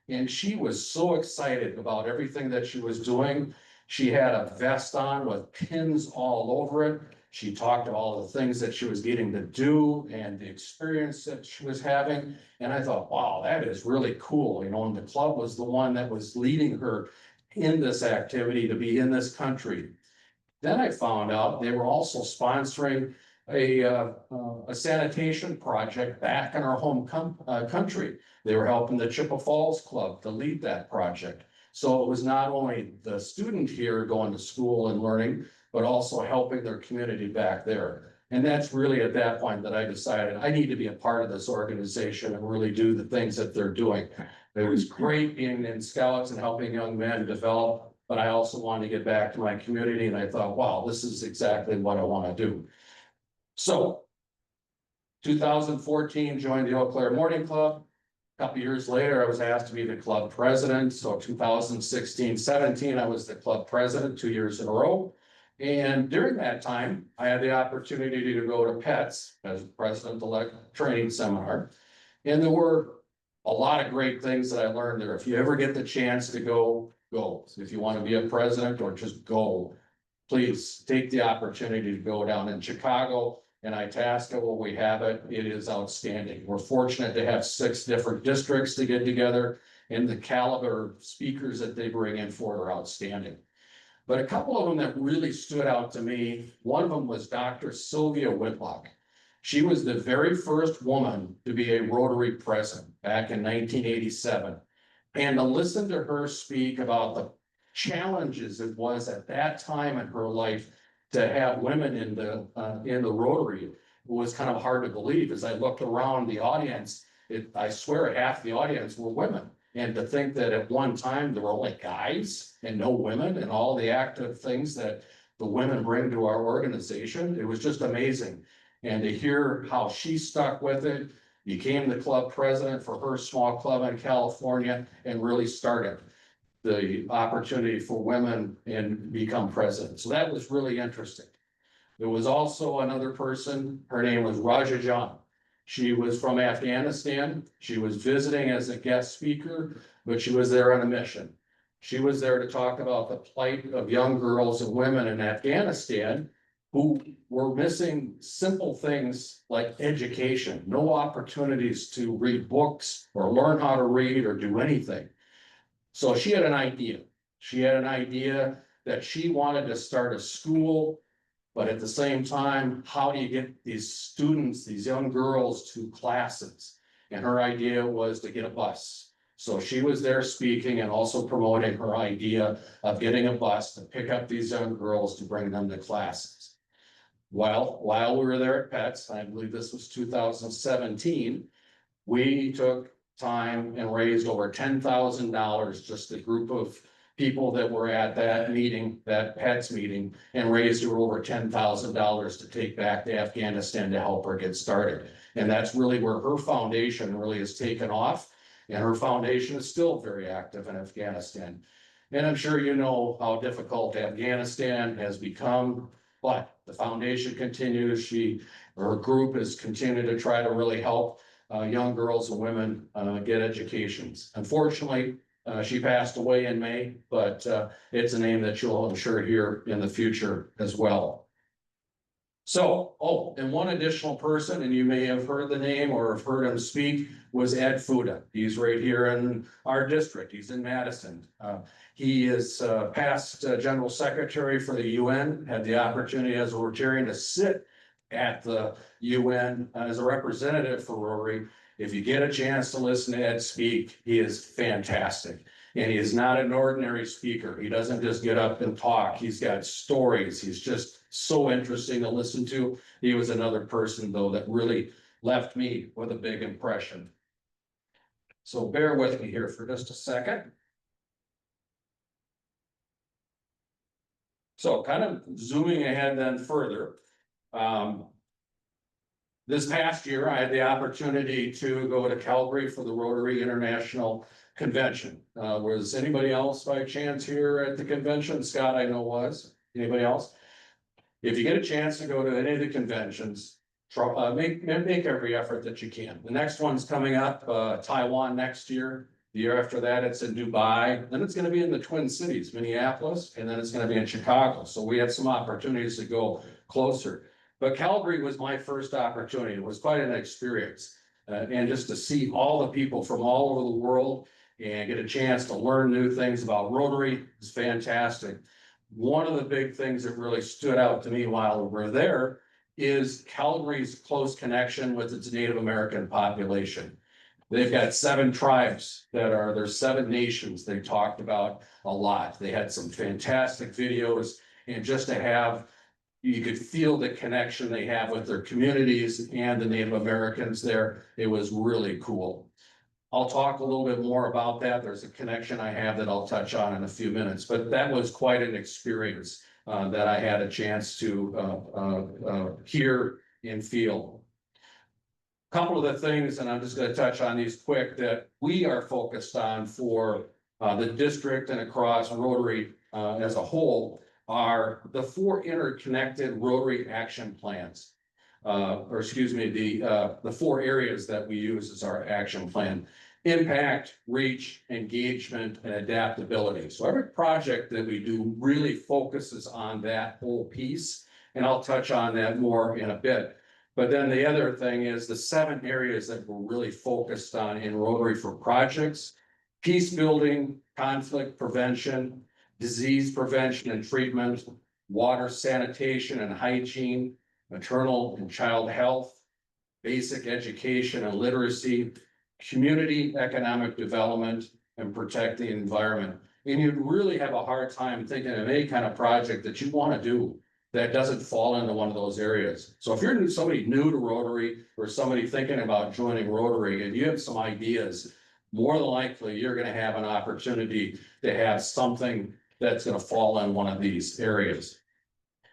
and she was so excited about everything that she was doing. She had a vest on with pins all over it. She talked about all the things that she was getting to do and the experience that she was having. And I thought, wow, that is really cool. You know, and the club was the one that was leading her in this activity to be in this country. Then I found out they were also sponsoring a sanitation project back in our home country. They were helping the Chippewa Falls Club to lead that project. So it was not only the student here going to school and learning, but also helping their community back there. And that's really at that point that I decided I need to be a part of this organization and really do the things that they're doing. It was great being in Scouts and helping young men develop, but I also wanted to get back to my community, and I thought, wow, this is exactly what I want to do. So 2014, joined the Eau Claire Morning Club. A couple years later, I was asked to be the club president. So 2016, 17, I was the club president 2 years in a row. And during that time, I had the opportunity to go to PETS as president-elect training seminar. And there were a lot of great things that I learned there. If you ever get the chance to go, go. So if you want to be a president or just go, please take the opportunity to go down in Chicago and Itasca where we have it. It is outstanding. We're fortunate to have 6 different districts to get together, and the caliber of speakers that they bring in for are outstanding. But a couple of them that really stood out to me, one of them was Dr. Sylvia Whitlock. She was the very first woman to be a Rotary president back in 1987. And to listen to her speak about the challenges it was at that time in her life to have women in the Rotary was kind of hard to believe. As I looked around the audience, I swear half the audience were women. And to think that at one time there were only guys and no women, and all the active things that the women bring to our organization, it was just amazing. And to hear how she stuck with it, became the club president for her small club in California, and really started the opportunity for women and become president. So that was really interesting. There was also another person, her name was Raja Jan. She was from Afghanistan. She was visiting as a guest speaker, but she was there on a mission. She was there to talk about the plight of young girls and women in Afghanistan who were missing simple things like education, no opportunities to read books or learn how to read or do anything. So she had an idea. She had an idea that she wanted to start a school, but at the same time, how do you get these students, these young girls to classes? And her idea was to get a bus. So she was there speaking and also promoting her idea of getting a bus to pick up these young girls to bring them to classes. While we were there at PETS, I believe this was 2017, we took time and raised over $10,000, just a group of people that were at that meeting, that PETS meeting, and raised her over $10,000 to take back to Afghanistan to help her get started. And that's really where her foundation really has taken off. And her foundation is still very active in Afghanistan. And I'm sure you know how difficult Afghanistan has become, but the foundation continues. Her group has continued to try to really help young girls and women get educations. Unfortunately, she passed away in May, but it's a name that you'll, I'm sure, hear in the future as well. So, and one additional person, and you may have heard the name or have heard him speak, was Ed Fuda. He's right here in our district. He's in Madison. He is past General Secretary for the UN, had the opportunity as a Rotarian to sit at the UN as a representative for Rotary. If you get a chance to listen to Ed speak, he is fantastic. And he is not an ordinary speaker. He doesn't just get up and talk. He's got stories. He's just so interesting to listen to. He was another person, though, that really left me with a big impression. So bear with me here for just a second. So kind of zooming ahead then further. This past year, I had the opportunity to go to Calgary for the Rotary International Convention. Was anybody else by chance here at the convention? Scott, I know was. Anybody else? If you get a chance to go to any of the conventions, make every effort that you can. The next one's coming up, Taiwan next year. The year after that, it's in Dubai. Then it's going to be in the Twin Cities, Minneapolis, and then it's going to be in Chicago. So we had some opportunities to go closer. But Calgary was my first opportunity. It was quite an experience. And just to see all the people from all over the world and get a chance to learn new things about Rotary is fantastic. One of the big things that really stood out to me while we were there is Calgary's close connection with its Native American population. They've got 7 tribes there's 7 nations they talked about a lot. They had some fantastic videos, and just to have, you could feel the connection they have with their communities and the Native Americans there. It was really cool. I'll talk a little bit more about that. There's a connection I have that I'll touch on in a few minutes, but that was quite an experience that I had a chance to hear and feel. Couple of the things, and I'm just going to touch on these quick, that we are focused on for the district and across Rotary as a whole are the 4 interconnected Rotary action plans. The 4 areas that we use as our action plan: impact, reach, engagement, and adaptability. So every project that we do really focuses on that whole piece, and I'll touch on that more in a bit. But then the other thing is the 7 areas that we're really focused on in Rotary for projects: peace building, conflict prevention, disease prevention and treatment, water sanitation and hygiene, maternal and child health, basic education and literacy, community economic development, and protect the environment. And you'd really have a hard time thinking of any kind of project that you want to do that doesn't fall into one of those areas. So if you're somebody new to Rotary or somebody thinking about joining Rotary and you have some ideas, more than likely you're going to have an opportunity to have something that's going to fall in one of these areas.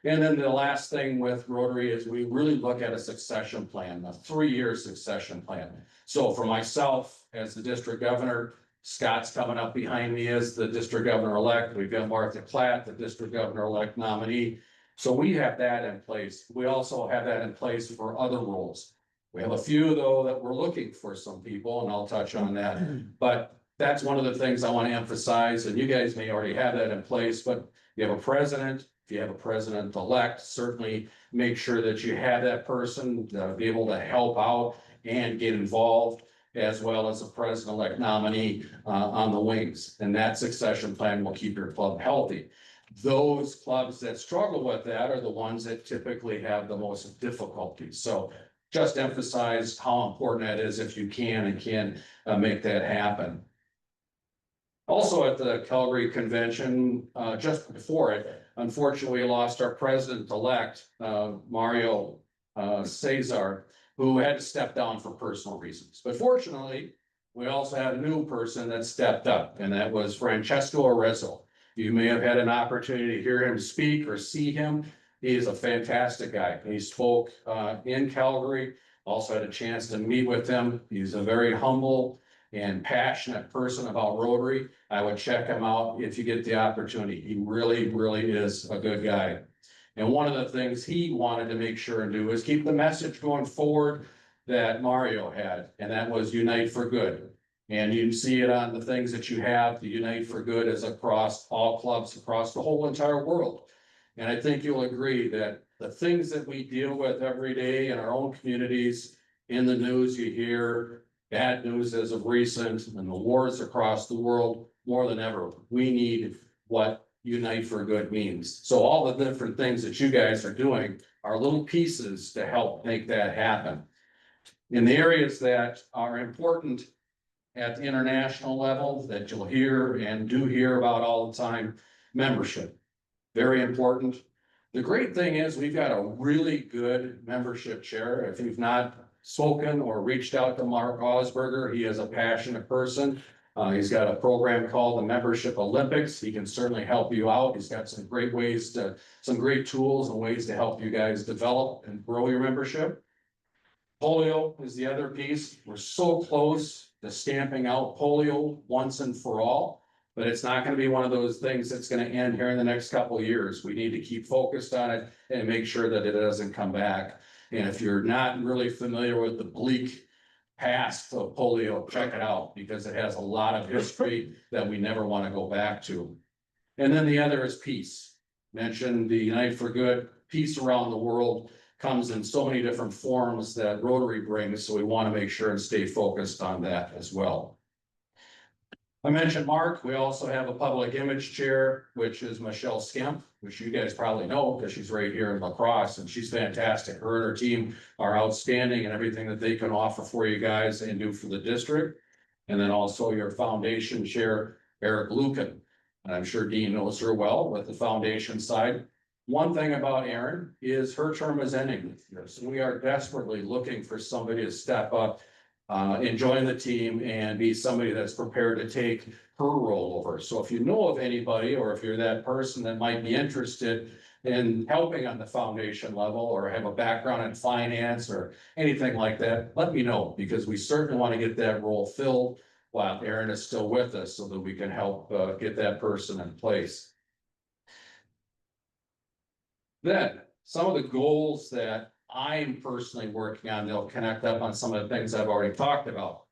And then the last thing with Rotary is we really look at a succession plan, a 3-year succession plan. So for myself as the district governor, Scott's coming up behind me as the district governor-elect. We've got Martha Platt, the district governor-elect nominee. So we have that in place. We also have that in place for other roles. We have a few, though, that we're looking for some people, and I'll touch on that. But that's one of the things I want to emphasize, and you guys may already have that in place, but you have a president. If you have a president-elect, certainly make sure that you have that person be able to help out and get involved, as well as a president-elect nominee on the wings. And that succession plan will keep your club healthy. Those clubs that struggle with that are the ones that typically have the most difficulty. So just emphasize how important that is if you can and can make that happen. Also at the Calgary Convention, just before it, unfortunately, we lost our president-elect, Mario Cesar, who had to step down for personal reasons. But fortunately, we also had a new person that stepped up, and that was Francesco Arezzo. You may have had an opportunity to hear him speak or see him. He is a fantastic guy. He spoke in Calgary, also had a chance to meet with him. He's a very humble and passionate person about Rotary. I would check him out if you get the opportunity. He really, really is a good guy. And one of the things he wanted to make sure and do is keep the message going forward that Mario had, and that was Unite for Good. And you see it on the things that you have. The Unite for Good is across all clubs across the whole entire world. And I think you'll agree that the things that we deal with every day in our own communities, in the news you hear, bad news as of recent, and the wars across the world, more than ever, we need what Unite for Good means. So all the different things that you guys are doing are little pieces to help make that happen. In the areas that are important at the international level that you'll hear and do hear about all the time, membership. Very important. The great thing is we've got a really good membership chair. If you've not spoken or reached out to Mark Osberger, he is a passionate person. He's got a program called the Membership Olympics. He can certainly help you out. He's got some great some great tools and ways to help you guys develop and grow your membership. Polio is the other piece. We're so close to stamping out polio once and for all. But it's not gonna be one of those things that's gonna end here in the next couple of years. We need to keep focused on it and make sure that it doesn't come back. And if you're not really familiar with the bleak past of polio, check it out, because it has a lot of history that we never wanna go back to. And then the other is peace. Mentioned the Unite for Good, peace around the world comes in so many different forms that Rotary brings, so we wanna make sure and stay focused on that as well. I mentioned Mark, we also have a public image chair, which is Michelle Skemp, which you guys probably know because she's right here in La Crosse, and she's fantastic. Her and her team are outstanding in everything that they can offer for you guys and do for the district. And then also your foundation chair, Eric Lucan. And I'm sure Dean knows her well with the foundation side. One thing about Erin is her term is ending this year, so we are desperately looking for somebody to step up, join the team and be somebody that's prepared to take her role over. So if you know of anybody, or if you're that person that might be interested in helping on the foundation level, or have a background in finance or anything like that, let me know, because we certainly want to get that role filled while Erin is still with us, so that we can help get that person in place. Then, some of the goals that I'm personally working on, they'll connect up on some of the things I've already talked about.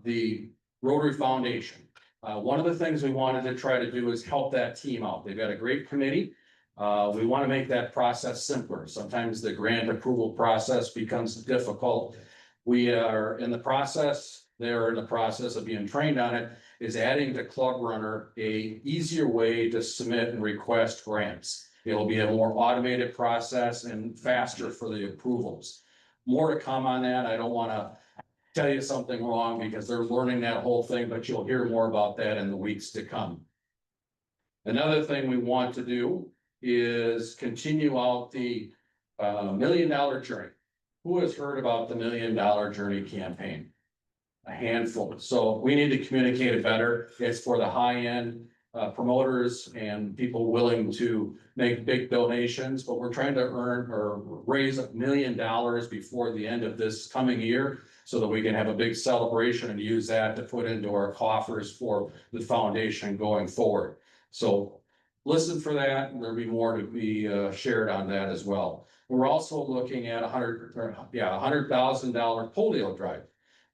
The Rotary Foundation. One of the things we wanted to try to do is help that team out. They've got a great committee. We want to make that process simpler. Sometimes the grant approval process becomes difficult. We are in the process, they're in the process of being trained on it, is adding to Club Runner a easier way to submit and request grants. It'll be a more automated process and faster for the approvals. More to come on that. I don't want to tell you something wrong because they're learning that whole thing, but you'll hear more about that in the weeks to come. Another thing we want to do is continue out the $1 Million Journey. Who has heard about the $1 Million Journey campaign? A handful. So we need to communicate it better. It's for the high-end promoters and people willing to make big donations, but we're trying to earn or raise $1 million before the end of this coming year, so that we can have a big celebration and use that to put into our coffers for the foundation going forward. So listen for that, and there'll be more to be shared on that as well. We're also looking at $100,000 polio drive.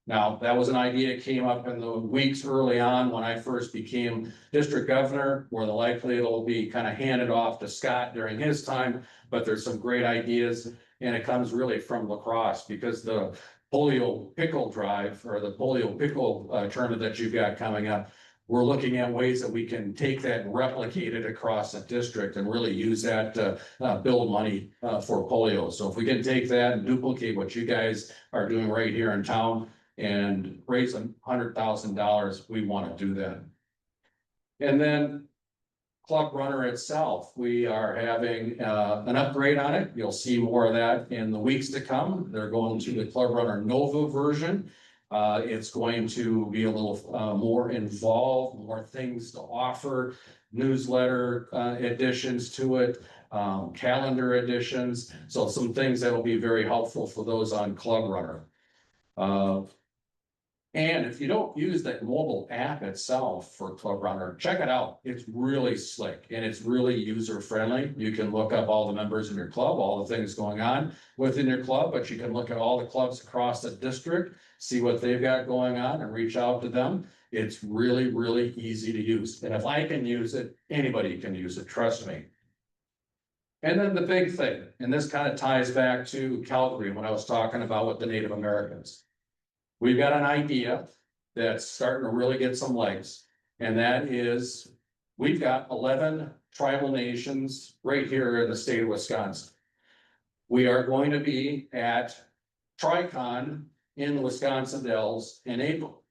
Now, that was an idea that came up in the weeks early on when I first became district governor, where the likely it'll be kind of handed off to Scott during his time, but there's some great ideas, and it comes really from La Crosse, because the polio pickle drive, or the polio pickle tournament that you've got coming up, we're looking at ways that we can take that and replicate it across the district and really use that to build money for polio. So if we can take that and duplicate what you guys are doing right here in town and raise $100,000, we want to do that. And then Club Runner itself, we are having an upgrade on it. You'll see more of that in the weeks to come. They're going to the Club Runner Nova version. It's going to be a little more involved, more things to offer, newsletter additions to it, calendar additions. So some things that will be very helpful for those on Club Runner. And if you don't use that mobile app itself for Club Runner, check it out. It's really slick and it's really user friendly. You can look up all the members in your club, all the things going on within your club, but you can look at all the clubs across the district, see what they've got going on and reach out to them. It's really, really easy to use. And if I can use it, anybody can use it, trust me. And then the big thing, and this kind of ties back to Calgary when I was talking about with the Native Americans. We've got an idea that's starting to really get some legs, and that is we've got 11 tribal nations right here in the state of Wisconsin. We are going to be at TriCon in the Wisconsin Dells in April.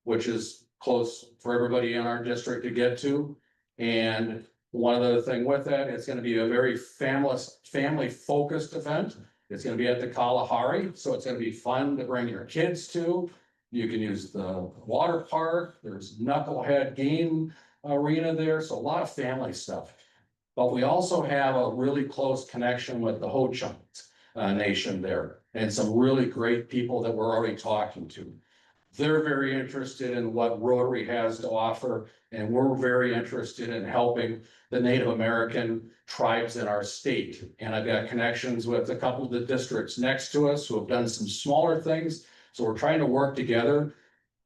which is close for everybody in our district to get to. And one other thing with that, it's gonna be a very family focused event. It's gonna be at the Kalahari, so it's gonna be fun to bring your kids to. You can use the water park, there's knucklehead game arena there, so a lot of family stuff. But we also have a really close connection with the Ho-Chunk nation there, and some really great people that we're already talking to. They're very interested in what Rotary has to offer, and we're very interested in helping the Native American tribes in our state. And I've got connections with a couple of the districts next to us who have done some smaller things, so we're trying to work together.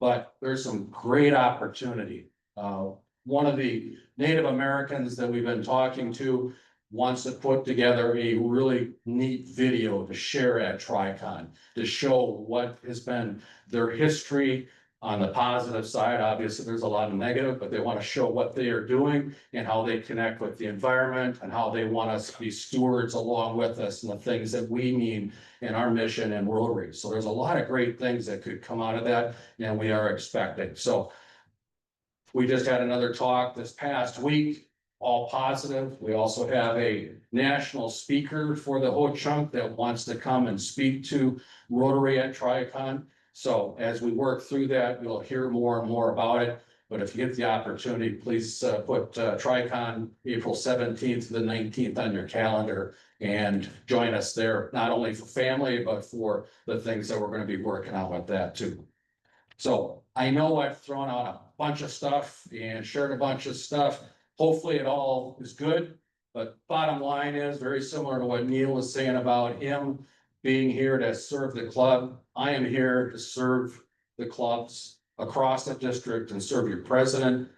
But there's some great opportunity. One of the Native Americans that we've been talking to wants to put together a really neat video to share at TriCon, to show what has been their history on the positive side. Obviously, there's a lot of negative, but they want to show what they are doing and how they connect with the environment and how they want us to be stewards along with us and the things that we mean in our mission and Rotary. So there's a lot of great things that could come out of that, and we are expecting. So we just had another talk this past week, all positive. We also have a national speaker for the Ho-Chunk that wants to come and speak to Rotary at TriCon. So as we work through that, you'll hear more and more about it. But if you get the opportunity, please put TriCon April 17th to the 19th on your calendar and join us there, not only for family, but for the things that we're going to be working on with that too. So I know I've thrown out a bunch of stuff and shared a bunch of stuff. Hopefully it all is good, but bottom line is very similar to what Neil was saying about him being here to serve the club. I am here to serve the clubs across the district and serve your president.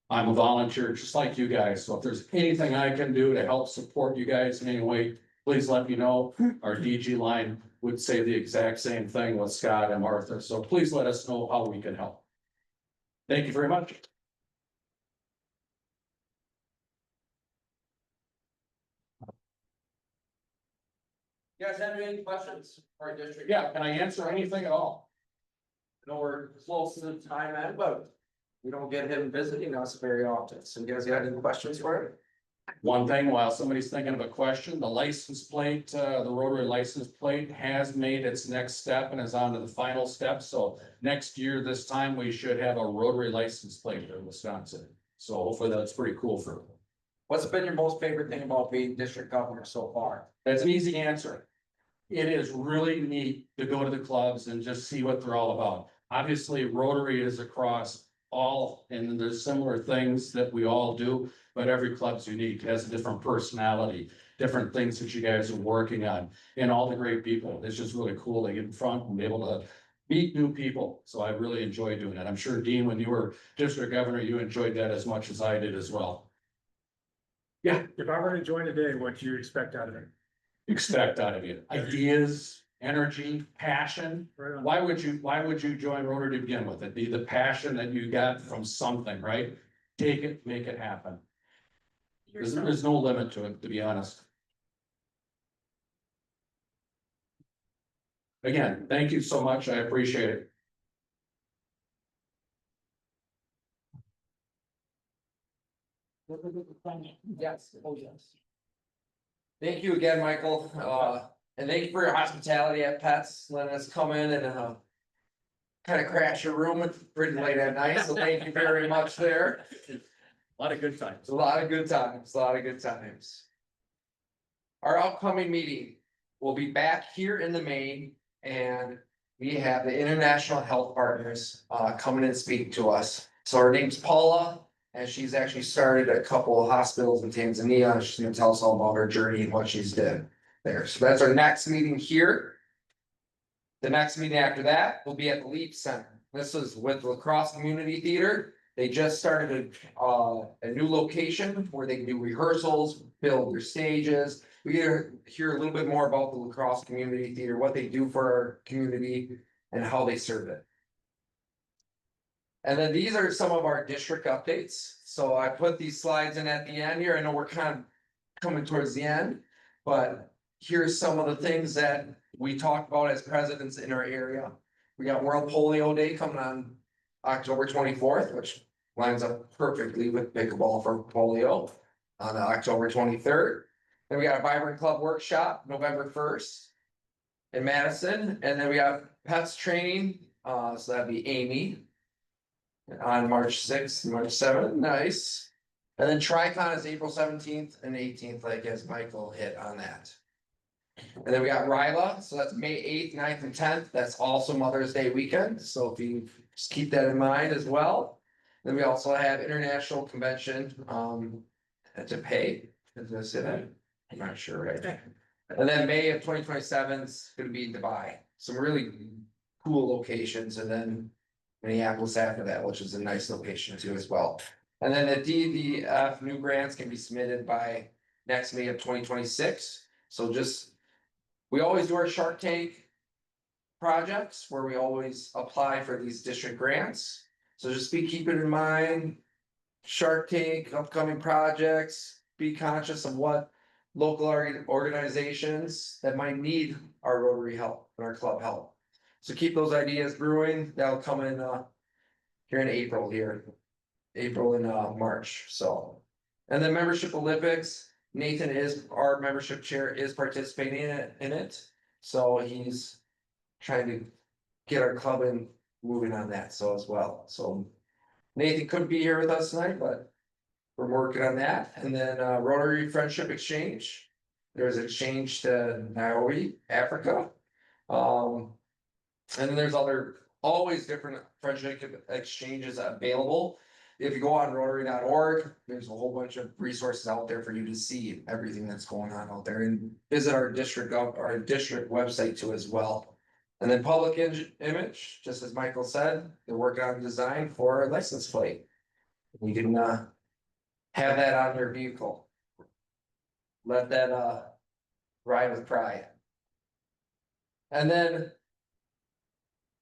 I'm a volunteer just like you guys. So if there's anything I can do to help support you guys in any way, please let me know. Our DG line would say the exact same thing with Scott and Martha. So please let us know how we can help. Thank you very much. You guys have any questions for our district? Yeah, can I answer anything at all? I know we're close to the time end, but we don't get him visiting us very often. So you guys got any questions for him? One thing, while somebody's thinking of a question, the license plate, the Rotary license plate has made its next step and is on to the final step. So next year, this time, we should have a Rotary license plate in Wisconsin. So hopefully that's pretty cool for them. What's been your most favorite thing about being district governor so far? That's an easy answer. It is really neat to go to the clubs and just see what they're all about. Obviously, Rotary is across all, and there's similar things that we all do, but every club's unique, has a different personality, different things that you guys are working on, and all the great people. It's just really cool to get in front and be able to meet new people. So I really enjoy doing it. I'm sure, Dean, when you were district governor, you enjoyed that as much as I did as well. Yeah. If I were to join today, what do you expect out of it? Expect out of you ideas, energy, passion. Right on. Why would you join Rotary to begin with? It'd be the passion that you got from something, right? Take it, make it happen. There's no limit to it, to be honest. Again, thank you so much. I appreciate it. Yes, oh yes. Thank you again, Michael, and thank you for your hospitality at Pets, letting us come in and kind of crash your room pretty late at night, so thank you very much there. A lot of good times. A lot of good times, a lot of good times. Our upcoming meeting will be back here in the main, and we have the International Health Partners coming and speaking to us. So her name's Paula, and she's actually started a couple of hospitals in Tanzania. She's gonna tell us all about her journey and what she's did there. So that's our next meeting here. The next meeting after that will be at the Leap Center. This is with La Crosse Community Theater. They just started a new location where they can do rehearsals, build their stages. We hear a little bit more about the La Crosse Community Theater, what they do for our community and how they serve it. And then these are some of our district updates. So I put these slides in at the end here. I know we're kind of coming towards the end, but here's some of the things that we talked about as presidents in our area. We got World Polio Day coming on October 24th, which lines up perfectly with pickleball for polio on October 23rd. Then we got a Vibrant Club workshop November 1st in Madison, and then we got pets training, so that'd be Amy on March 6th, March 7th, nice. And then Tricon is April 17th and 18th, like as Michael hit on that. And then we got Ryla, so that's May 8th, 9th, and 10th. That's also Mother's Day weekend, so if you just keep that in mind as well. Then we also have International Convention, to pay, did I say that? I'm not sure, right? And then May of 2027 is gonna be Dubai, some really cool locations, and then Minneapolis after that, which is a nice location too as well. And then the DDF new grants can be submitted by next May of 2026, so just. We always do our Shark Tank projects where we always apply for these district grants. So just keep it in mind. Shark Tank, upcoming projects, be conscious of what local organizations that might need our Rotary help and our club help. So keep those ideas brewing. That'll come in here in April and March, so. And then Membership Olympics. Nathan our membership chair is participating in it, so he's trying to get our club in moving on that, so as well, so. Nathan couldn't be here with us tonight, but we're working on that, and then Rotary Friendship Exchange. There's an exchange to Nairobi, Africa. And then there's always different friendship exchanges available. If you go on Rotary.org, there's a whole bunch of resources out there for you to see everything that's going on out there, and visit our district website too as well. And then public image, just as Michael said, they're working on design for a license plate. You can have that on your vehicle. Let that ride with pride. And then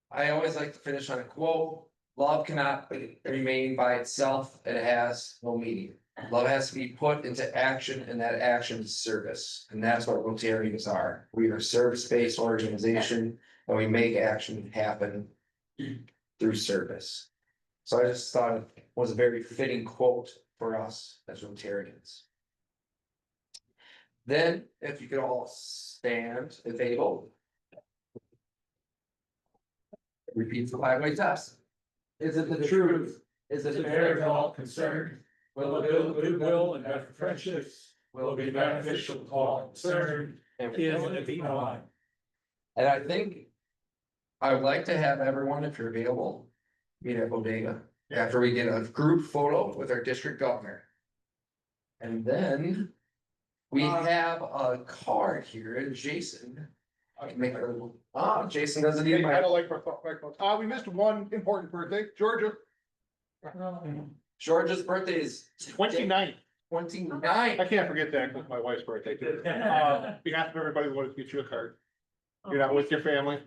I always like to finish on a quote. Love cannot remain by itself, it has no meaning. Love has to be put into action, and that action is service, and that's what Rotarians are. We are a service-based organization, and we make action happen through service. So I just thought it was a very fitting quote for us as Rotarians. Then, if you could all stand if able. Repeat the 5-way test. Is it the truth? Is it fair to all concerned? Will it build goodwill and better friendships? Will it be beneficial to all concerned? And will it be fun? And I think I would like to have everyone, if you're available, meet at Bodega after we get a group photo with our district governor. And then we have a card here, and Jason. I can make a little, Jason doesn't need I my. don't like my, we missed one important birthday, Georgia. Georgia's birthday is 29th. 29. I can't forget that, because my wife's birthday too. Behalf of everybody, we want to get you a card. You're not with your family.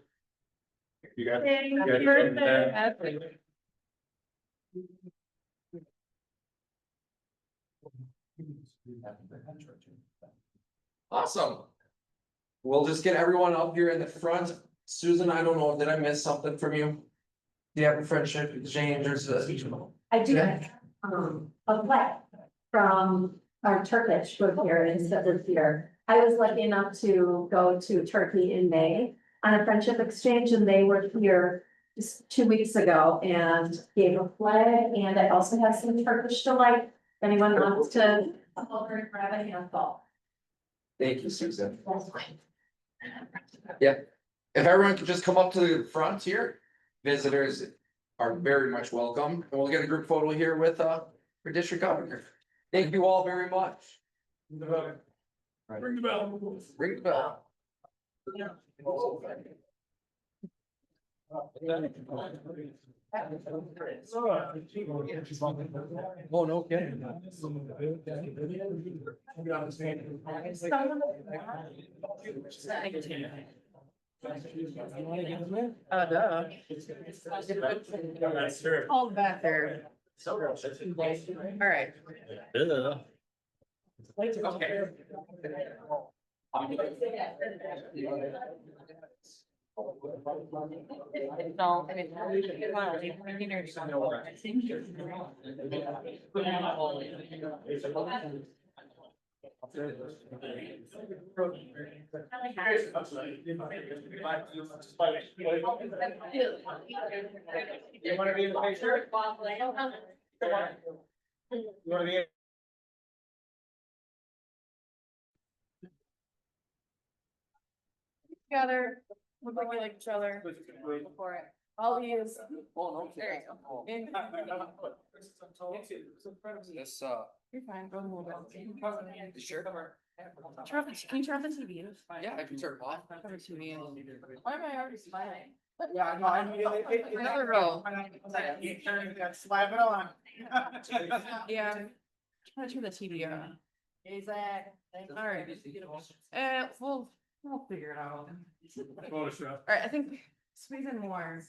You got. Happy birthday. Awesome. We'll just get everyone up here in the front. Susan, I don't know, did I miss something from you? Do you have a friendship exchange or something? I do have, a flag from our Turkish group here in Sept here. I was lucky enough to go to Turkey in May on a friendship exchange, and they were here just 2 weeks ago and gave a flag, and I also have some Turkish delight. If anyone wants to come over and grab a handful. Thank you, Susan. Yeah, if everyone could just come up to the front here, visitors are very much welcome, and we'll get a group photo here with our district governor. Thank you all very much. Ring the bell. Ring the bell. Ring the bell. Oh, no kidding. Duh. Hold back there. All right. No, I mean. You wanna be in the picture? You wanna be? Together, look like we like each other for it. I'll use. There you go. In- This, You're fine, go move it. you sure? Turn off the- Can you turn off the TV? Yeah, I can turn it off. Cover TV and. Why am I already smiling? Yeah, no, I mean. Another row. Slap it on. Yeah. Try to turn the TV on. Alright. We'll figure it out. Photoshop. Alright, I think squeeze in more.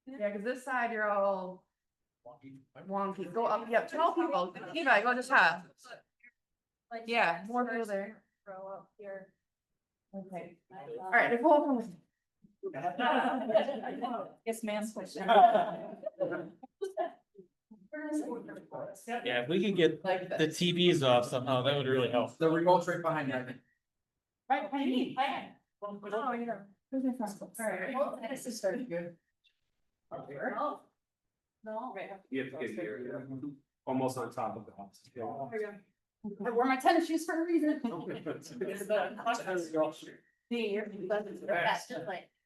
Yeah, cause this side you're all wonky. Go up, yep, tell people, Eva, go just half. Yeah, more people there. Row up here. Okay. Alright, Nicole. Yes, ma'am. Yeah, if we could get the TVs off somehow, that would really help. The remote's right behind you, I think. Right, I need. Oh, yeah. Who's my friend? Alright. Well, this is starting good. No. No. You have to get here, almost on top of the house. I wore my tennis shoes for a reason.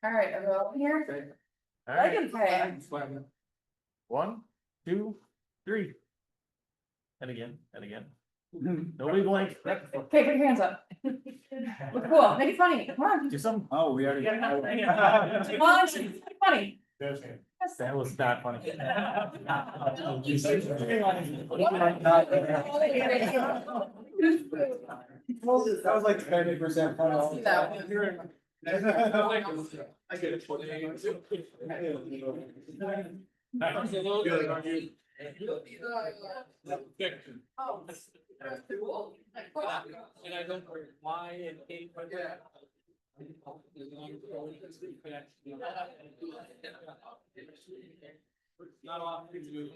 Alright, I'll go up here. All I right, can play. 1, 2, 3. And again, and again. Nobody blink. Okay, put your hands up. Look cool, make it funny, come on. Do some. Oh, we already. Come on, make it funny. That was not funny. That was like 50% fun. See that one. I get it. Oh. And I don't know why and hate, but yeah. Not often to do.